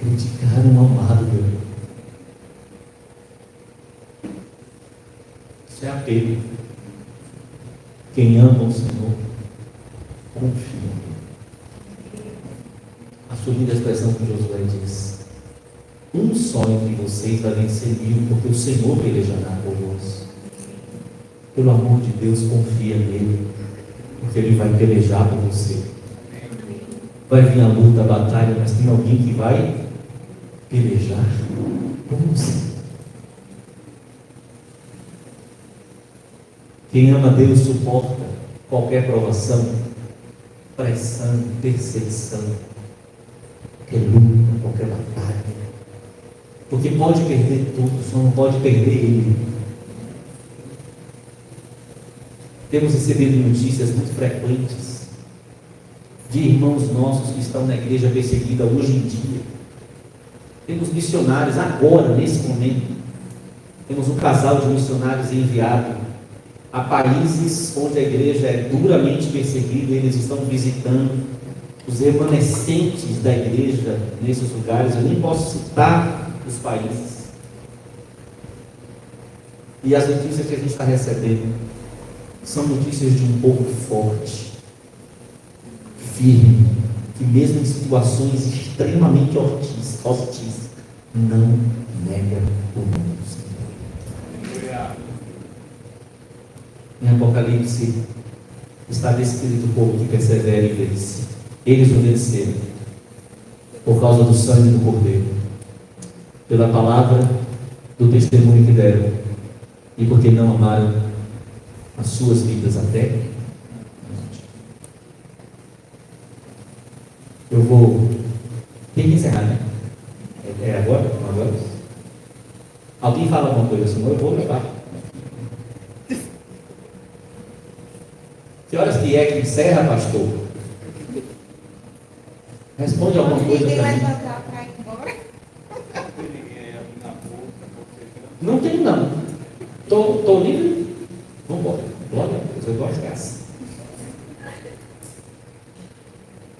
Criticaram o amado dele. Isso é apego. Quem ama o Senhor, confia. A sua linda expressão que Josué diz: um só entre vocês vai vencer 1000, porque o Senhor pelejará por vós. Pelo amor de Deus, confia nele, porque ele vai pelejar por você. Vai vir a luta, a batalha, mas tem alguém que vai pelejar por você. Quem ama Deus suporta qualquer provação, pressão, perseguição, qualquer luta, qualquer batalha. Porque pode perder tudo, só não pode perder Ele. Temos recebido notícias muito frequentes de irmãos nossos que estão na igreja perseguida hoje em dia. Temos missionários agora, nesse momento. Temos um casal de missionários enviado a países onde a igreja é duramente perseguida. Eles estão visitando os remanescentes da igreja nesses lugares. Eu nem posso citar os países. E as notícias que a gente está recebendo são notícias de um povo forte, firme, que mesmo em situações extremamente hostis, não nega o nome do Senhor. Em Apocalipse está descrito o povo que persevera e vence. Eles o venceram por causa do sangue do Cordeiro, pela palavra do testemunho que deram e porque não amaram as suas vidas até a morte. Eu vou ter que encerrar, né? É agora? Não agora? Alguém fala alguma coisa assim? Eu vou levar. Que horas que é que encerra, pastor? Responde alguma coisa Ninguém para vai mim. voltar para ir embora. Não tem não. Estou livre? Vamos embora. Glória a Deus, eu gosto de assim.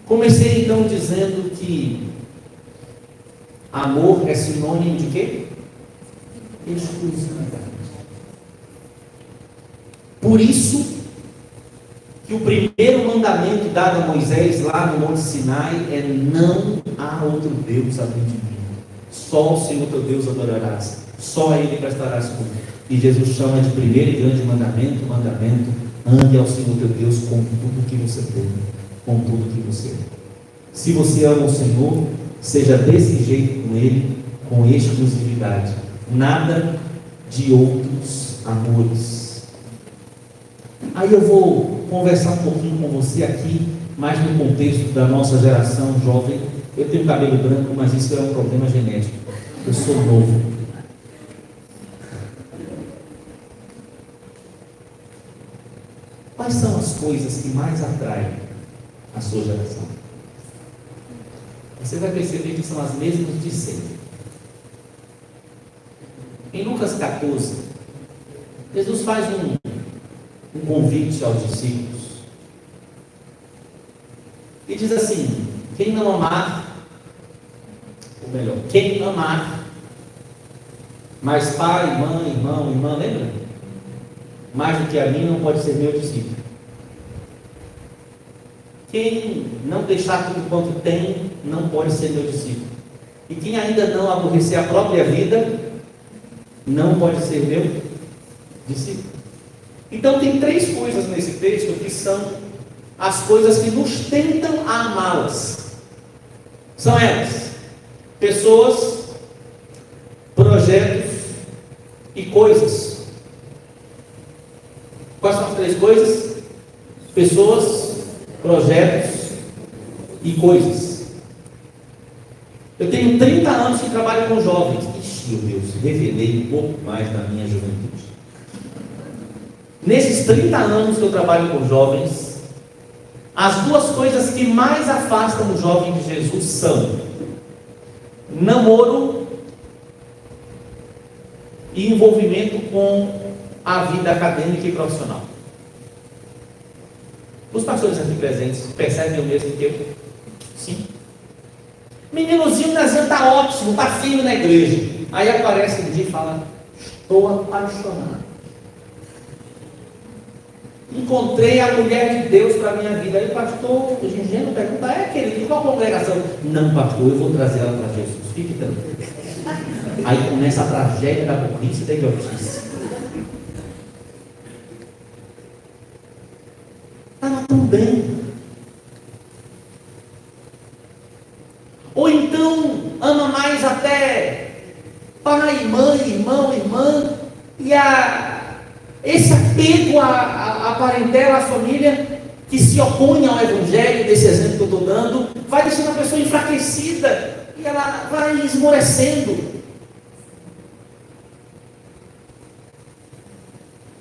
Comecei então dizendo que amor é sinônimo de quê? Exclusividade. Por isso que o primeiro mandamento dado a Moisés lá no Monte Sinai é: não há outro Deus além de mim. Só o Senhor teu Deus adorarás. Só a Ele prestarás culto. E Jesus chama de primeiro e grande mandamento: ande ao Senhor teu Deus com tudo que você tem, com tudo que você é. Se você ama o Senhor, seja desse jeito com Ele, com exclusividade. Nada de outros amores. Aí eu vou conversar um pouquinho com você aqui, mais no contexto da nossa geração jovem. Eu tenho cabelo branco, mas isso é um problema genético. Eu sou novo. Quais são as coisas que mais atraem a sua geração? Você vai perceber que são as mesmas de sempre. Em Lucas 14, Jesus faz um convite aos discípulos e diz assim: quem não amar, ou melhor, quem amar mais pai, mãe, irmão, irmã, lembra? Mais do que a mim, não pode ser meu discípulo. Quem não deixar tudo quanto tem, não pode ser meu discípulo. E quem ainda não aborrecer a própria vida, não pode ser meu discípulo. Então tem 3 coisas nesse texto que são as coisas que nos tentam a amá-las. São elas: pessoas, projetos e coisas. Quais são as 3 coisas? Pessoas, projetos e coisas. Eu tenho 30 anos que trabalho com jovens. Ixi, meu Deus, revelei um pouco mais da minha juventude. Nesses 30 anos que eu trabalho com jovens, as 2 coisas que mais afastam o jovem de Jesus são namoro e envolvimento com a vida acadêmica e profissional. Os pastores aqui presentes percebem o mesmo que eu? Sim. Meninozinho Nazinho está ótimo, está firme na igreja. Aí aparece um dia e fala: estou apaixonado. Encontrei a mulher de Deus para a minha vida. Aí o pastor, o ingênuo pergunta: querido, qual congregação? Não, pastor, eu vou trazer ela para Jesus. Fique tranquilo. Aí começa a tragédia da burrice e da idiotice. Estava tão bem. Ou então ama mais até pai, mãe, irmão, irmã, e esse apego à parentela, à família, que se opõe ao evangelho, desse exemplo que eu estou dando, vai deixando a pessoa enfraquecida e ela vai esmorecendo.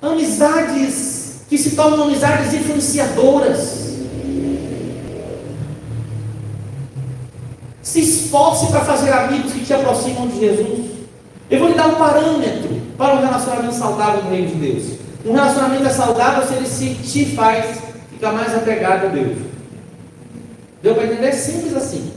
Amizades que se tornam amizades influenciadoras. Se esforce para fazer amigos que te aproximam de Jesus. Eu vou lhe dar um parâmetro para um relacionamento saudável no reino de Deus. Um relacionamento é saudável se ele te faz ficar mais apegado a Deus. Deu para entender? Simples assim.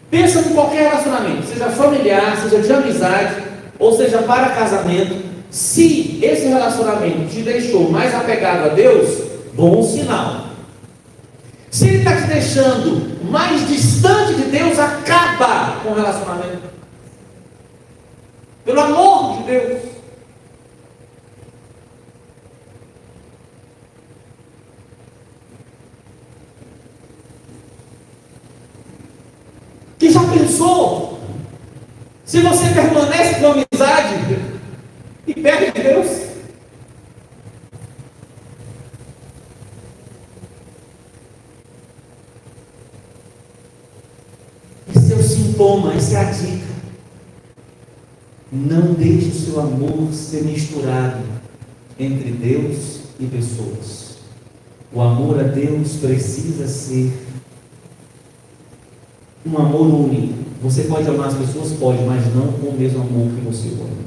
Pensa em qualquer relacionamento, seja familiar, seja de amizade, ou seja para casamento. Se esse relacionamento te deixou mais apegado a Deus, bom sinal. Se ele está te deixando mais distante de Deus, acaba com o relacionamento. Pelo amor de Deus. Que já pensou? Se você permanece com amizade e perde Deus? Esse é o sintoma, essa é a dica. Não deixe o seu amor ser misturado entre Deus e pessoas. O amor a Deus precisa ser um amor único. Você pode amar as pessoas? Pode, mas não com o mesmo amor que você ama.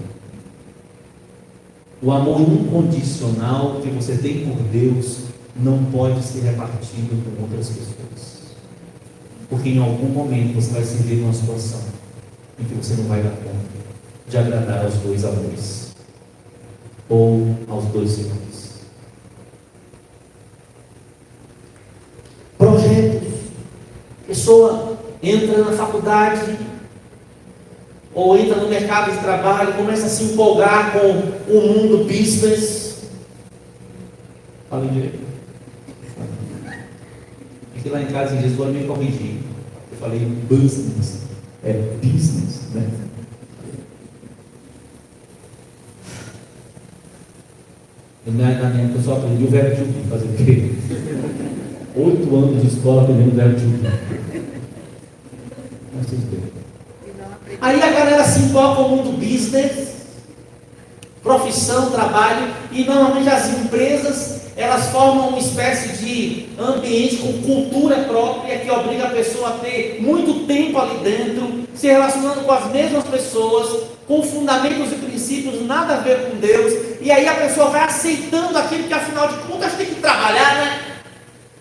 O amor incondicional que você tem por Deus não pode ser repartido com outras pessoas. Porque em algum momento você vai se ver numa situação em que você não vai dar conta de agradar aos 2 amores ou aos 2 senhores. Projetos. Pessoa entra na faculdade ou entra no mercado de trabalho, começa a se empolgar com o mundo business. Fala direito. Aqui lá em casa em Jesus agora me corrigi. Eu falei business. É business, né? Na minha época eu só aprendi o verbo to be. Fazer o quê? 8 anos de escola aprendendo o verbo to be. Mas tudo bem. Aí a galera se empolga com o mundo business, profissão, trabalho, e normalmente as empresas, elas formam uma espécie de ambiente com cultura própria que obriga a pessoa a ter muito tempo ali dentro, se relacionando com as mesmas pessoas, com fundamentos e princípios nada a ver com Deus, e aí a pessoa vai aceitando aquilo que afinal de contas tem que trabalhar, né?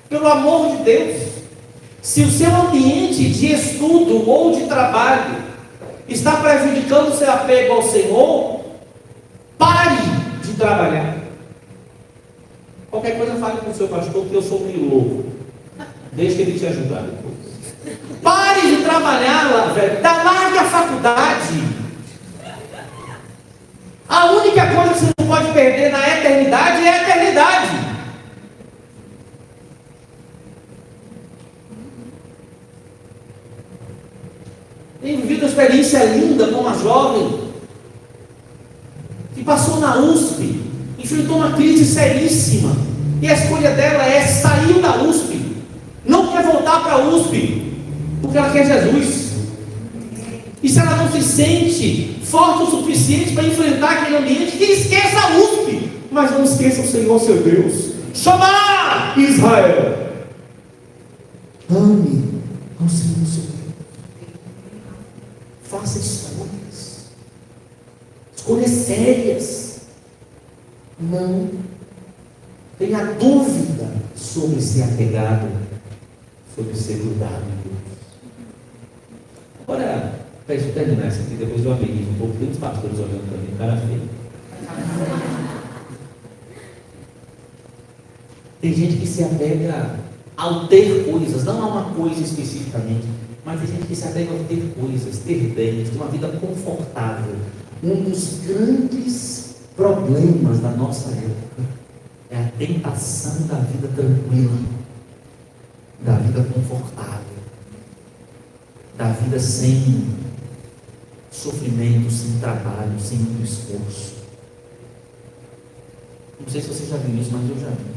Pelo amor de Deus. Se o seu ambiente de estudo ou de trabalho está prejudicando o seu apego ao Senhor, pare de trabalhar. Qualquer coisa fale com o seu pastor, que eu sou meio louco. Deixa ele te ajudar depois. Pare de trabalhar lá, velho. Largue a faculdade. A única coisa que você não pode perder na eternidade é a eternidade. Tenho vivido uma experiência linda com uma jovem que passou na USP, enfrentou uma crise seríssima, e a escolha dela é sair da USP, não quer voltar para a USP, porque ela quer Jesus. E se ela não se sente forte o suficiente para enfrentar aquele ambiente, que esqueça a USP, mas não esqueça o Senhor seu Deus. Chamar Israel, ame ao Senhor seu Deus, faça escolhas sérias, não tenha dúvida sobre ser apegado, sobre ser grudado em Deus. Agora, para terminar isso aqui, depois eu amenizo um pouco, tem uns pastores olhando para mim, cara feio. Tem gente que se apega ao ter coisas, não a uma coisa especificamente, mas tem gente que se apega ao ter coisas, ter bens, uma vida confortável. Um dos grandes problemas da nossa época é a tentação da vida tranquila, da vida confortável, da vida sem sofrimento, sem trabalho, sem muito esforço. Não sei se você já viu isso, mas eu já vi.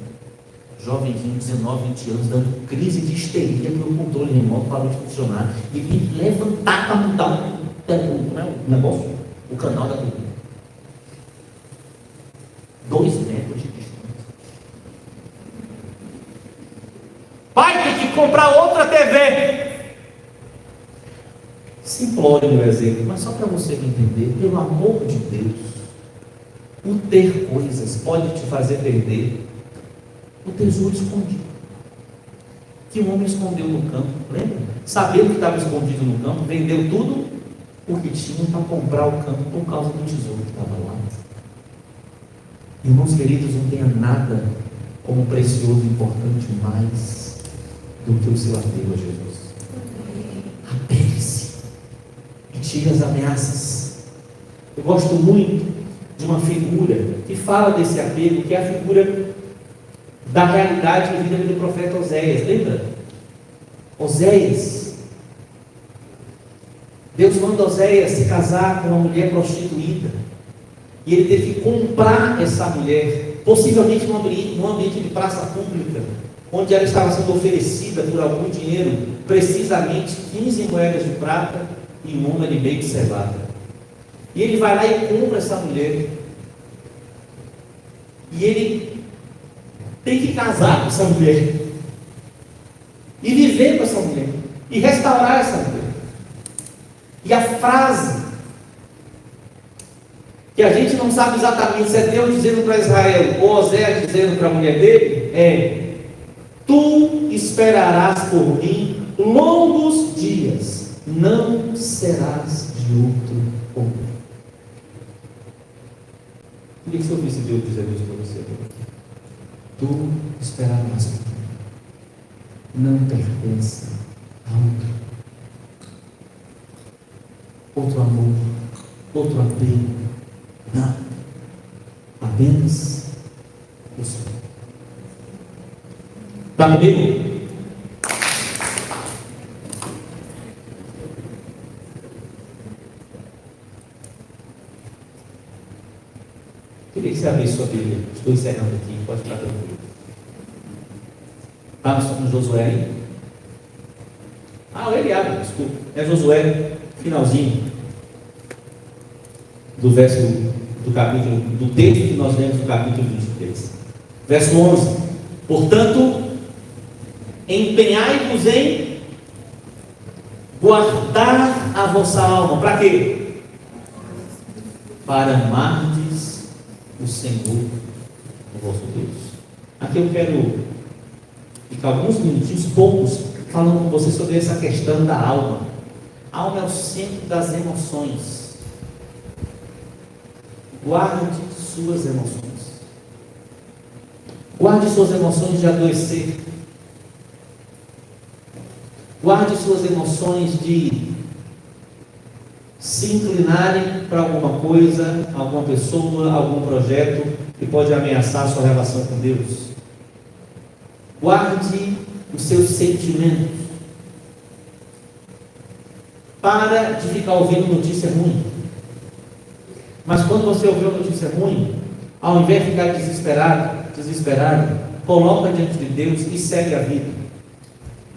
Jovenzinho, 19, 20 anos, dando crise de histeria porque o controle remoto parou de funcionar. E tem que levantar para mudar o negócio, o canal da TV. 2 metros de distância. Pai, tem que comprar outra TV. Simplório meu exemplo, mas só para você entender, pelo amor de Deus, o ter coisas pode te fazer perder o tesouro escondido, que o homem escondeu no campo, lembra? Sabendo que estava escondido no campo, vendeu tudo o que tinha para comprar o campo por causa do tesouro que estava lá. Irmãos queridos, não tenha nada como precioso e importante mais do que o seu apego a Jesus. Apegue-se e tire as ameaças. Eu gosto muito de uma figura que fala desse apego, que é a figura da realidade vivida pelo profeta Oséias. Lembra? Oséias, Deus manda Oséias se casar com uma mulher prostituída, e ele teve que comprar essa mulher, possivelmente num ambiente de praça pública, onde ela estava sendo oferecida por algum dinheiro, precisamente 15 moedas de prata e uma de meio de cevada. E ele vai lá e compra essa mulher, e ele tem que casar com essa mulher, e viver com essa mulher, e restaurar essa mulher. E a frase, que a gente não sabe exatamente se é Deus dizendo para Israel, ou Oséias dizendo para a mulher dele, é: tu esperarás por mim longos dias, não serás de outro homem. Queria que você ouvisse Deus dizer isso para você. Tu esperarás por mim, não pertence a outro amor, outro apego, não, apenas o Senhor. Está comigo? Queria que você abrisse sua Bíblia. Estou encerrando aqui, pode ficar tranquilo. Nós estamos no Josué aí. O Eliabe, desculpa. É Josué, finalzinho do verso do capítulo, do texto que nós lemos do capítulo 23. Verso 11. Portanto, empenhai-vos em guardar a vossa alma. Para quê? Para amardes o Senhor, o vosso Deus. Aqui eu quero ficar alguns minutinhos, poucos, falando com você sobre essa questão da alma. A alma é o centro das emoções. Guarde suas emoções. Guarde suas emoções de adoecer. Guarde suas emoções de se inclinarem para alguma coisa, alguma pessoa, algum projeto que pode ameaçar a sua relação com Deus. Guarde os seus sentimentos. Para de ficar ouvindo notícia ruim. Mas quando você ouvir uma notícia ruim, ao invés de ficar desesperado, coloca diante de Deus e segue a vida.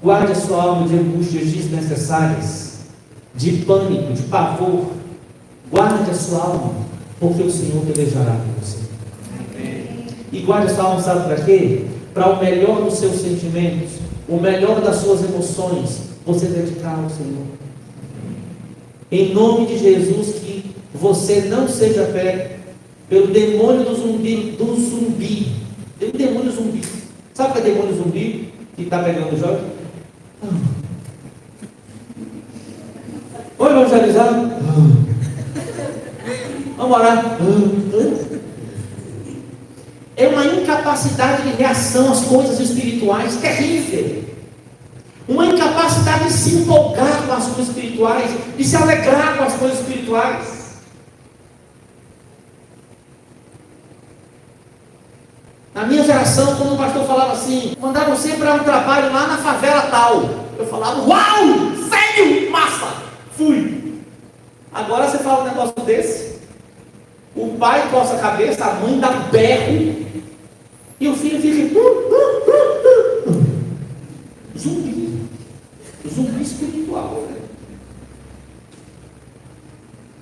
Guarde a sua alma de angústias desnecessárias, de pânico, de pavor. Guarde a sua alma, porque o Senhor pelejará por você. E guarde a sua alma, sabe para quê? Para o melhor dos seus sentimentos, o melhor das suas emoções, você dedicar ao Senhor. Em nome de Jesus, que você não seja pego pelo demônio do zumbi. Tem um demônio zumbi. Sabe o que é demônio zumbi? Que está pegando o jovem? Oi, evangelizado. Vamos orar. É uma incapacidade de reação às coisas espirituais terrível. Uma incapacidade de se empolgar com as coisas espirituais, de se alegrar com as coisas espirituais. Na minha geração, quando o pastor falava assim, mandavam sempre para um trabalho lá na favela tal. Eu falava, uau, sério, massa, fui. Agora você fala um negócio desse, o pai coça a cabeça, a mãe dá berro, e o filho fica zumbi espiritual, né?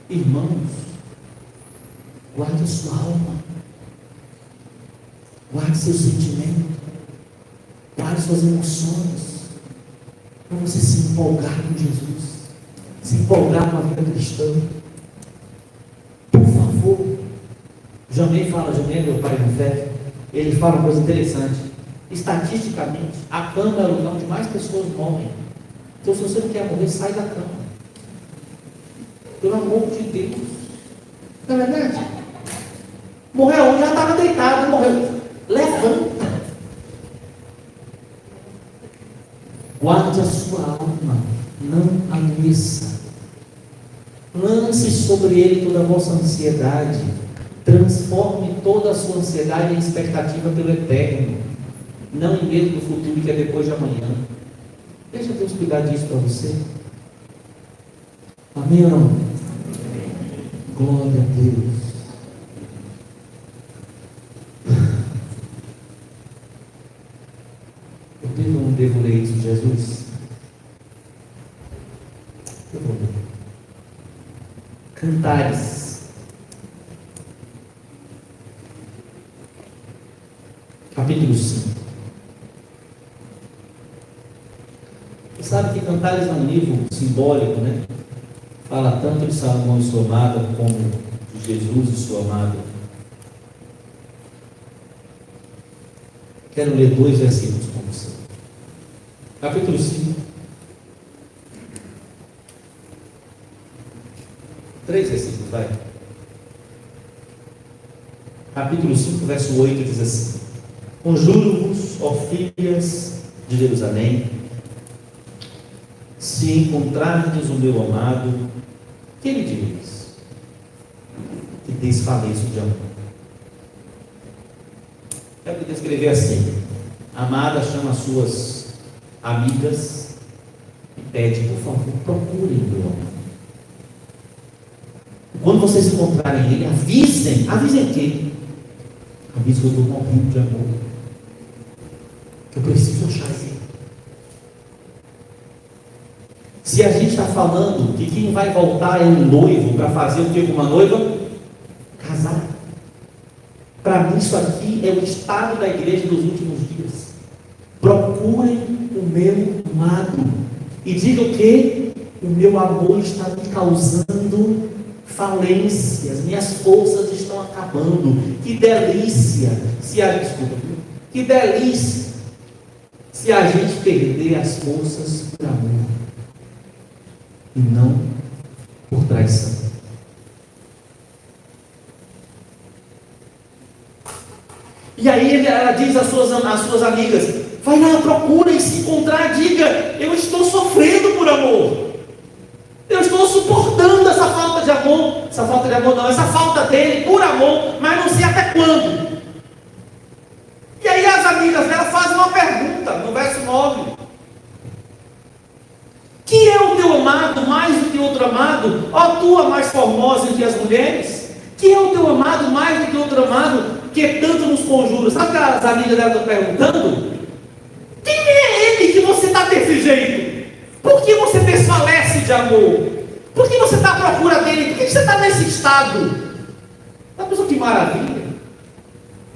Irmãos, guarde a sua alma, guarde seus sentimentos, guarde suas emoções, para você se empolgar com Jesus, se empolgar com a vida cristã. Por favor, Jamei fala, Jamei é meu pai no fé, ele fala uma coisa interessante. Estatisticamente, a cama é o lugar onde mais pessoas morrem. Então, se você não quer morrer, sai da cama. Pelo amor de Deus. Não é verdade? Morreu onde? Já estava deitado, morreu. Levanta. Guarde a sua alma. Não a meça. Lance sobre ele toda a vossa ansiedade. Transforme toda a sua ansiedade em expectativa pelo eterno. Não em medo do futuro que é depois de amanhã. Deixa Deus cuidar disso para você. Amém ou não? Glória a Deus. Eu devo ou não devo ler isso, Jesus? Eu vou ler. Cantares. Capítulo 5. Você sabe que Cantares é um livro simbólico, né? Fala tanto de Salomão e sua amada, como de Jesus e sua amada. Quero ler 2 versículos com você. Capítulo 5. 3 versículos, vai. Capítulo 5, verso 8 diz assim: Conjuro-vos, ó filhas de Jerusalém, se encontrardes o meu amado, que lhe direis? Que desfaleço de amor. Quero descrever assim: a amada chama as suas amigas e pede, por favor, procurem o meu amado. Quando vocês encontrarem ele, avisem quem? Avisem que eu estou morrendo de amor, que eu preciso achar ele. Se a gente está falando que quem vai voltar é um noivo para fazer o que com uma noiva? Casar. Para mim, isso aqui é o estado da igreja dos últimos dias. Procurem o meu amado e digam que o meu amor está me causando falências, minhas forças estão acabando. Que delícia que delícia se a gente perder as forças por amor e não por traição. E aí ela diz às suas amigas: Vai lá, procura e se encontrar, diga: eu estou sofrendo por amor. Eu estou suportando essa falta de amor. Essa falta de amor não, essa falta dele por amor, mas não sei até quando. E aí as amigas dela fazem uma pergunta no verso 9. Que é o teu amado mais do que outro amado? Ó tu a mais formosa entre as mulheres? Que é o teu amado mais do que outro amado, que tanto nos conjura? Sabe o que as amigas dela estão perguntando? Quem é ele que você está desse jeito? Por que você desfalece de amor? Por que você está à procura dele? Por que você está nesse estado? Tá pensando que maravilha?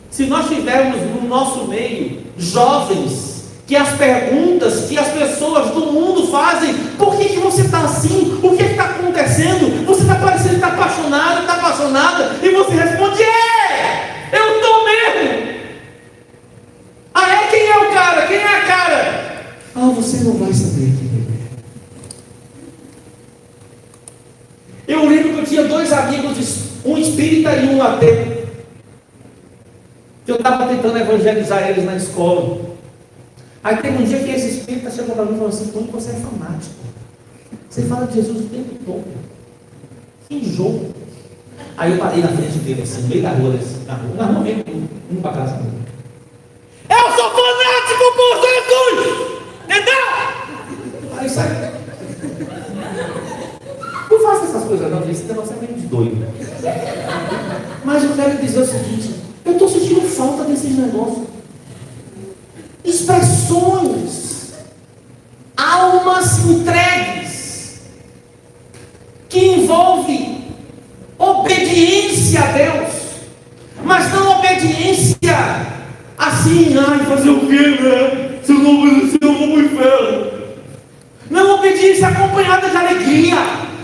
Se nós tivermos no nosso meio jovens, que as perguntas que as pessoas do mundo fazem: por que você está assim? O que está acontecendo? Você está parecendo que está apaixonado, está apaixonada, e você responde: eu estou mesmo. Ah, quem é o cara? Quem é a cara? Ah, você não vai saber quem é. Eu lembro que eu tinha dois amigos, um espírita e um ateu, que eu estava tentando evangelizar eles na escola. Aí teve um dia que esse espírita chegou para mim e falou assim: Tony, você é fanático. Você fala de Jesus o tempo todo. Que enjoo. Aí eu parei na frente dele, assim, no meio da rua, assim, na rua mesmo, indo para casa. Eu sou fanático por Jesus! Entendeu? Aí sai. Não faça essas coisas não, esse negócio é meio de doido. Mas eu quero dizer o seguinte: eu estou sentindo falta desses negócios. Expressões, almas entregues, que envolve obediência a Deus, mas não obediência assim, fazer o quê, né? Se eu não obedecer, eu vou para o inferno. Não, obediência acompanhada de alegria.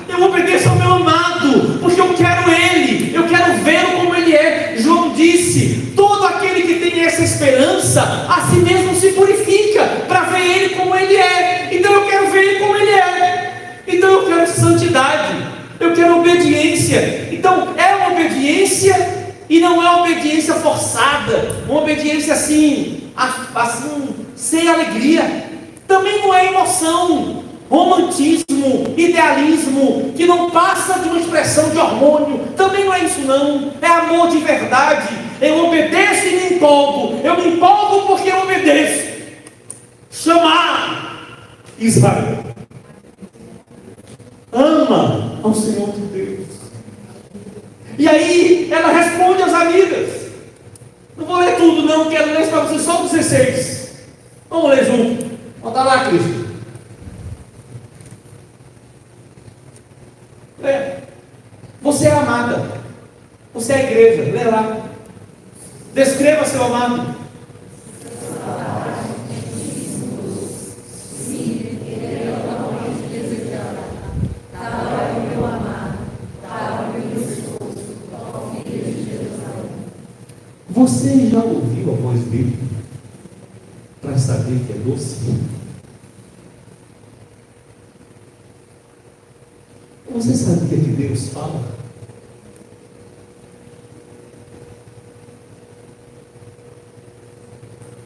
Eu obedeço ao meu amado, porque eu quero Ele, eu quero vê-lo como Ele é. João disse: todo aquele que tem essa esperança, a si mesmo se purifica, para ver Ele como Ele é. Então eu quero ver Ele como Ele é. Então eu quero santidade, eu quero obediência. Então é uma obediência, e não é uma obediência forçada, uma obediência assim, sem alegria. Também não é emoção, romantismo, idealismo, que não passa de uma expressão de hormônio. Também não é isso não, é amor de verdade. Eu obedeço e me empolgo. Eu me empolgo porque eu obedeço. Chamar Israel: ama ao Senhor teu Deus. E aí ela responde às amigas. Não vou ler tudo não, quero ler para vocês só o 16. Vamos ler junto. Bota lá, Cristo. Você é amada. Você é a igreja. Lê lá. Descreva seu amado. Você já ouviu a voz dele para saber que é doce? Você sabe o que é que Deus fala?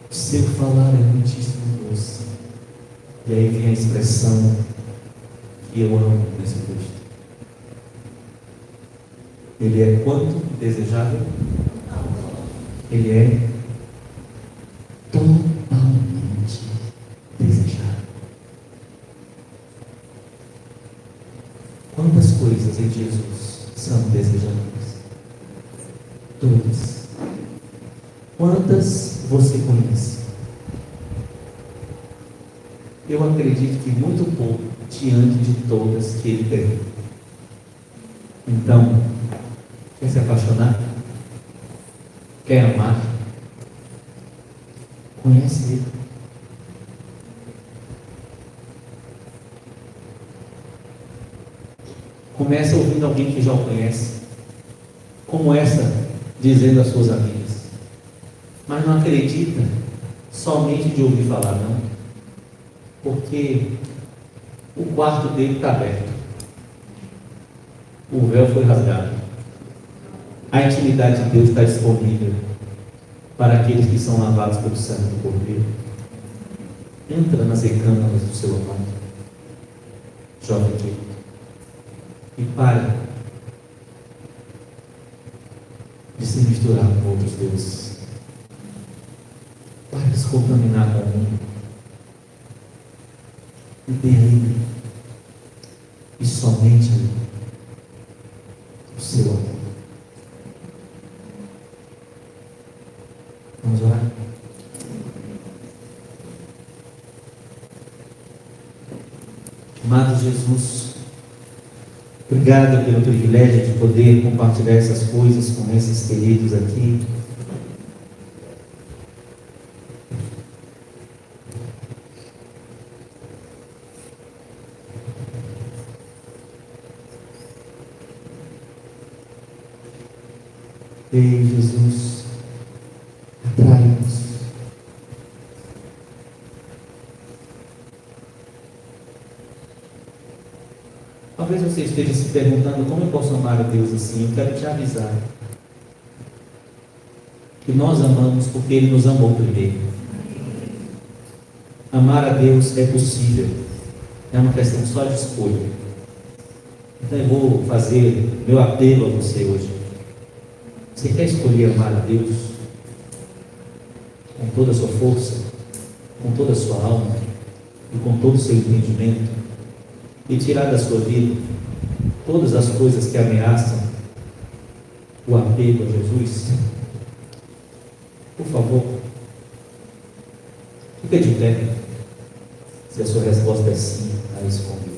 O seu falar é muitíssimo doce. E aí vem a expressão que eu amo nesse texto. Ele é quanto desejável? Ele é totalmente desejável. Quantas coisas em Jesus são desejáveis? Todas. Quantas você conhece? Eu acredito que muito pouco diante de todas que Ele tem. Então, quer se apaixonar? Quer amar? Conhece Ele. Começa ouvindo alguém que já o conhece, como essa, dizendo às suas amigas. Mas não acredita somente de ouvir falar, não. Porque o quarto dele está aberto. O véu foi rasgado. A intimidade de Deus está disponível para aqueles que são lavados pelo sangue do Cordeiro. Entra nas recâmaras do seu amado, jovem querido, e para de se misturar com outros deuses. Para de se contaminar com o mundo. E dê a Ele, e somente a Ele, o seu amor. Vamos orar? Amado Jesus, obrigado pelo privilégio de poder compartilhar essas coisas com esses queridos aqui. Ei, Jesus, atrai-nos. Talvez você esteja se perguntando como eu posso amar a Deus assim. Eu quero te avisar que nós amamos porque Ele nos amou primeiro. Amar a Deus é possível, é uma questão só de escolha. Então eu vou fazer meu apelo a você hoje. Você quer escolher amar a Deus com toda a sua força, com toda a sua alma e com todo o seu entendimento, e tirar da sua vida todas as coisas que ameaçam o apego a Jesus? Por favor, fique de pé, se a sua resposta é sim a esse convite.